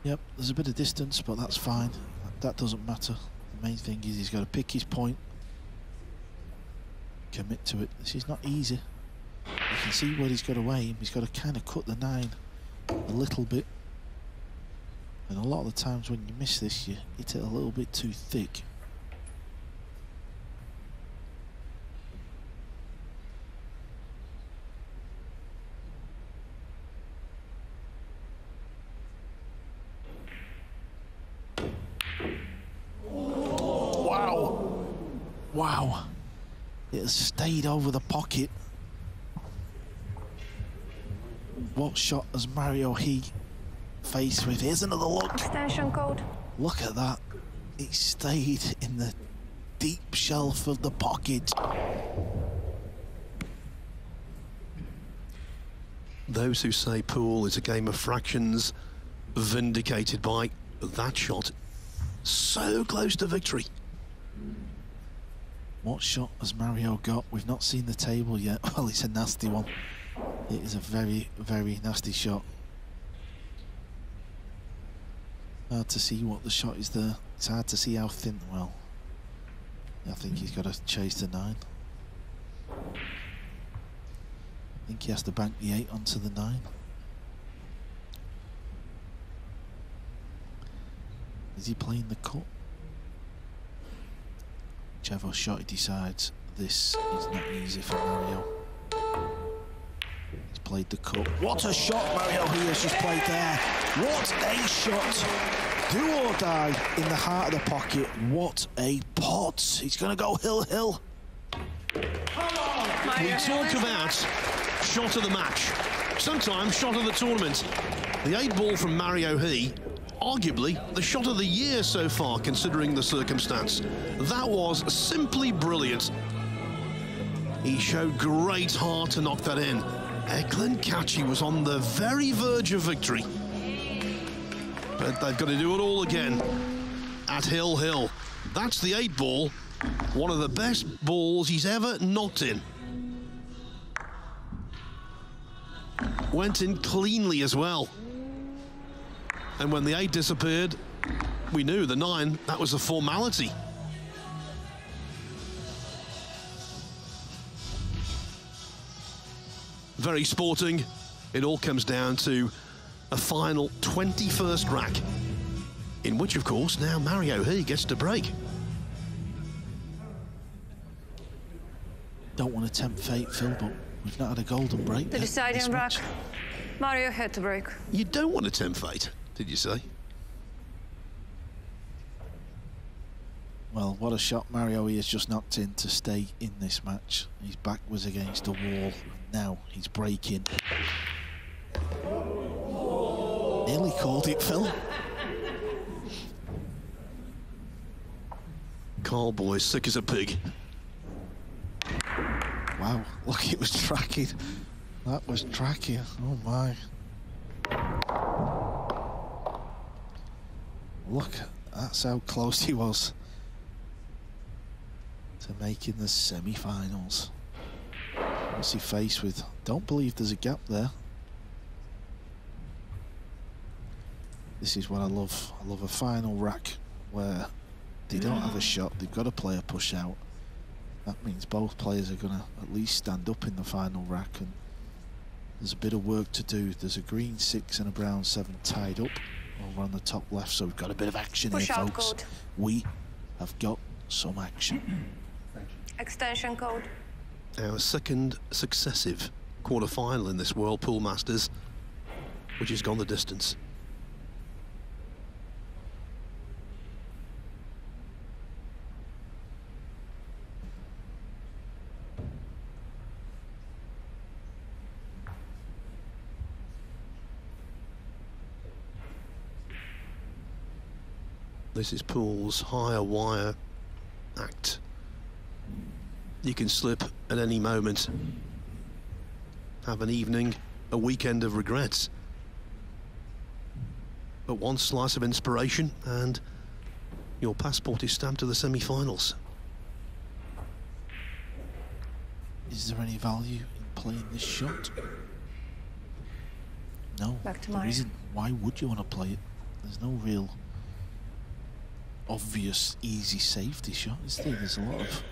Yep, there's a bit of distance, but that's fine. That doesn't matter. The main thing is he's got to pick his point, commit to it. This is not easy. You can see where he's got to aim. He's got to kind of cut the 9 a little bit. And a lot of the times when you miss this, you hit it a little bit too thick. Wow, it has stayed over the pocket. What shot has Mario He faced with? Here's another look. Extension code. Look at that. It stayed in the deep shelf of the pocket. Those who say pool is a game of fractions, vindicated by that shot. So close to victory. What shot has Mario got? We've not seen the table yet. Well, it's a nasty one. It is a very, very nasty shot. Hard to see what the shot is there. It's hard to see how thin. Well, I think he's got to chase the 9. I think he has to bank the 8 onto the 9. Is he playing the cut? Whichever shot he decides, this is not easy for Mario. He's played the cut. What a shot Mario He has just played there. What a shot. Do or die in the heart of the pocket. What a pot. He's going to go hill. We talk about shot of the match, sometimes shot of the tournament. The 8-ball from Mario He, arguably the shot of the year so far, considering the circumstance. That was simply brilliant. He showed great heart to knock that in. Eklund Kachi was on the very verge of victory. But they've got to do it all again at Hill. That's the 8-ball, one of the best balls he's ever knocked in. Went in cleanly as well. And when the 8 disappeared, we knew the 9, that was a formality. Very sporting. It all comes down to a final 21st rack, in which, of course, now Mario He gets to break. Don't want to tempt fate, Phil, but we've not had a golden break. The deciding rack. Mario had to break. You don't want to tempt fate, did you say? Well, what a shot Mario He has just knocked in to stay in this match. His back was against the wall, and now he's breaking. Nearly called it, Phil. Carl Boy's sick as a pig. Wow, look, it was tracking. That was tracking. Oh my. Look, that's how close he was to making the semi-finals. What's he faced with? Don't believe there's a gap there. This is what I love. I love a final rack where they don't have a shot. They've got to play a push out. That means both players are going to at least stand up in the final rack, and there's a bit of work to do. There's a green 6 and a brown 7 tied up over on the top left, so we've got a bit of action Push here, out folks. code. We have got some action. Extension code. Our second successive quarter-final in this World Pool Masters, which has gone the distance. This is Pool's higher wire act. You can slip at any moment, have an evening, a weekend of regrets. But one slice of inspiration and your passport is stamped to the semi-finals. Is there any value in playing this shot? No, Back to there Mario. isn't. Why would you want to play it? There's no real obvious, easy safety shot, is there? There's a lot of...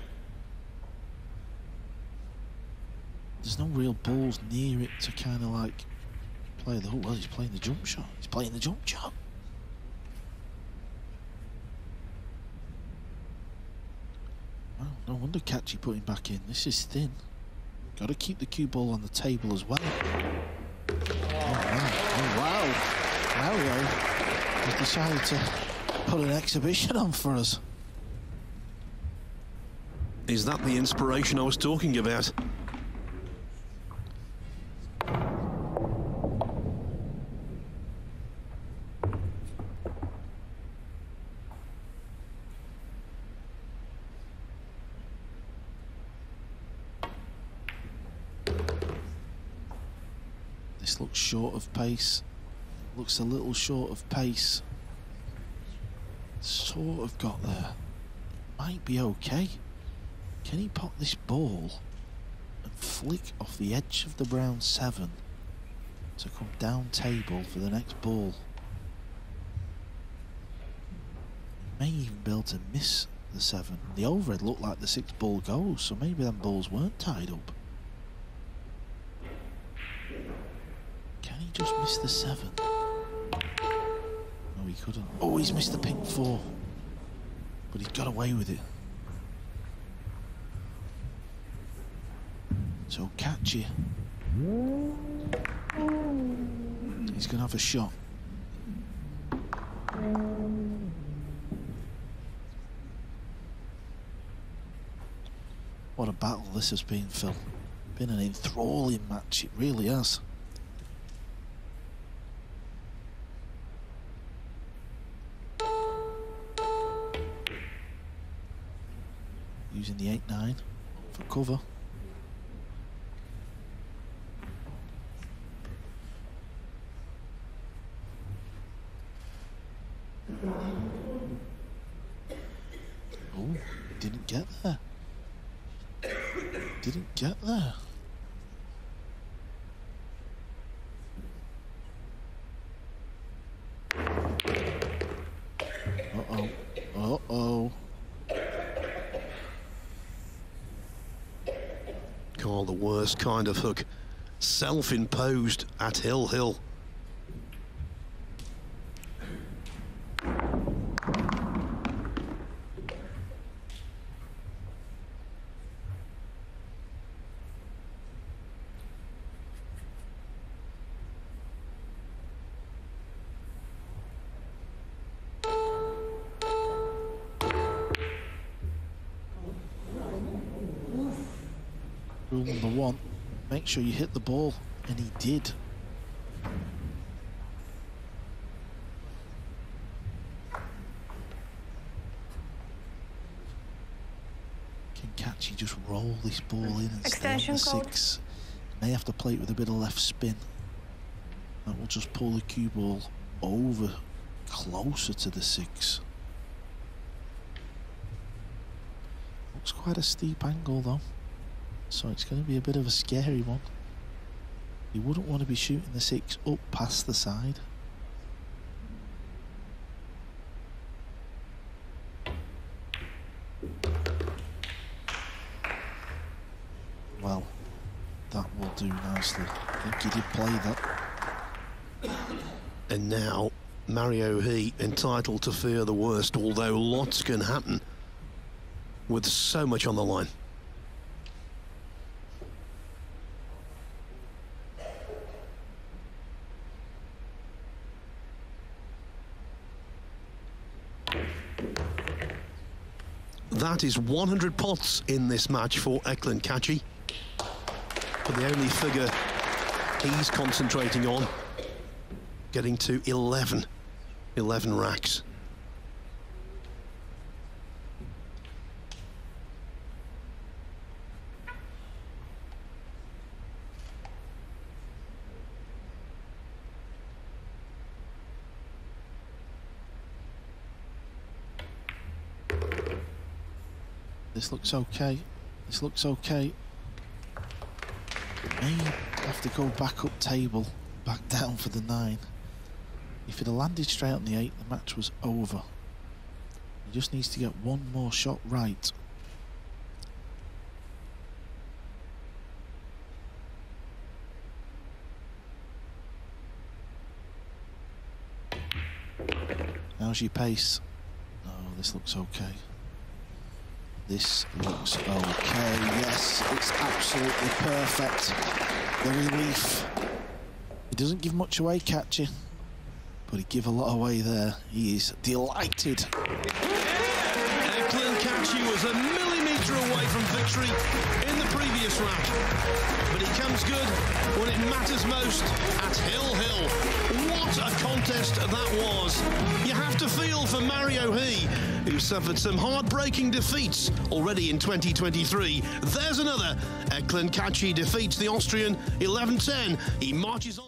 There's no real balls near it to kind of like play the... Oh, well, he's playing the jump shot. He's playing the jump shot. Well, no wonder Kachi put him back in. This is thin. Got to keep the cue ball on the table as well. Oh, wow. Mario has decided to put an exhibition on for us. Is that the inspiration I was talking about? This looks short of pace. Looks a little short of pace. Sort of got there. Might be okay. Can he pop this ball and flick off the edge of the brown 7 to come down table for the next ball? He may even be able to miss the 7. The overhead looked like the 6 ball goes, so maybe them balls weren't tied up. Can he just miss the 7? No, he couldn't. Oh, he's missed the pink 4. But he got away with it. So Kachi, he's going to have a shot. What a battle this has been, Phil. Been an enthralling match, it really has. Using the 8-9 for cover. Oh, didn't get there. Didn't get there. Uh-oh. Uh-oh. Oh, the worst kind of hook. Self-imposed at Hill. Rule number 1, make sure you hit the ball, and he did. Can Kachi just roll this ball in and Extension stay on the code. 6? May have to play it with a bit of left spin. That will just pull the cue ball over closer to the 6. Looks quite a steep angle though. So it's going to be a bit of a scary one. You wouldn't want to be shooting the 6 up past the side. Well, that will do nicely. I think he did play that. And now, Mario He entitled to fear the worst, although lots can happen with so much on the line. That is 100 pots in this match for Eklund Kachi. But the only figure he's concentrating on, getting to 11 racks. This looks okay. This looks okay. May have to go back up table back down for the 9. If he'd have landed straight on the 8, the match was over. He just needs to get one more shot right. How's your pace? Oh, this looks okay. This looks okay. Yes, it's absolutely perfect. The relief. He doesn't give much away, Kachi, but he give a lot away there. He is delighted. Eklund Kachi was a millimetre away from victory in the previous round, but he comes good when it matters most at Hill Hill. What a contest that was. You have to feel for Mario He, who suffered some heartbreaking defeats already in 2023. There's another. Eklund Kachi defeats the Austrian 11-10. He marches on.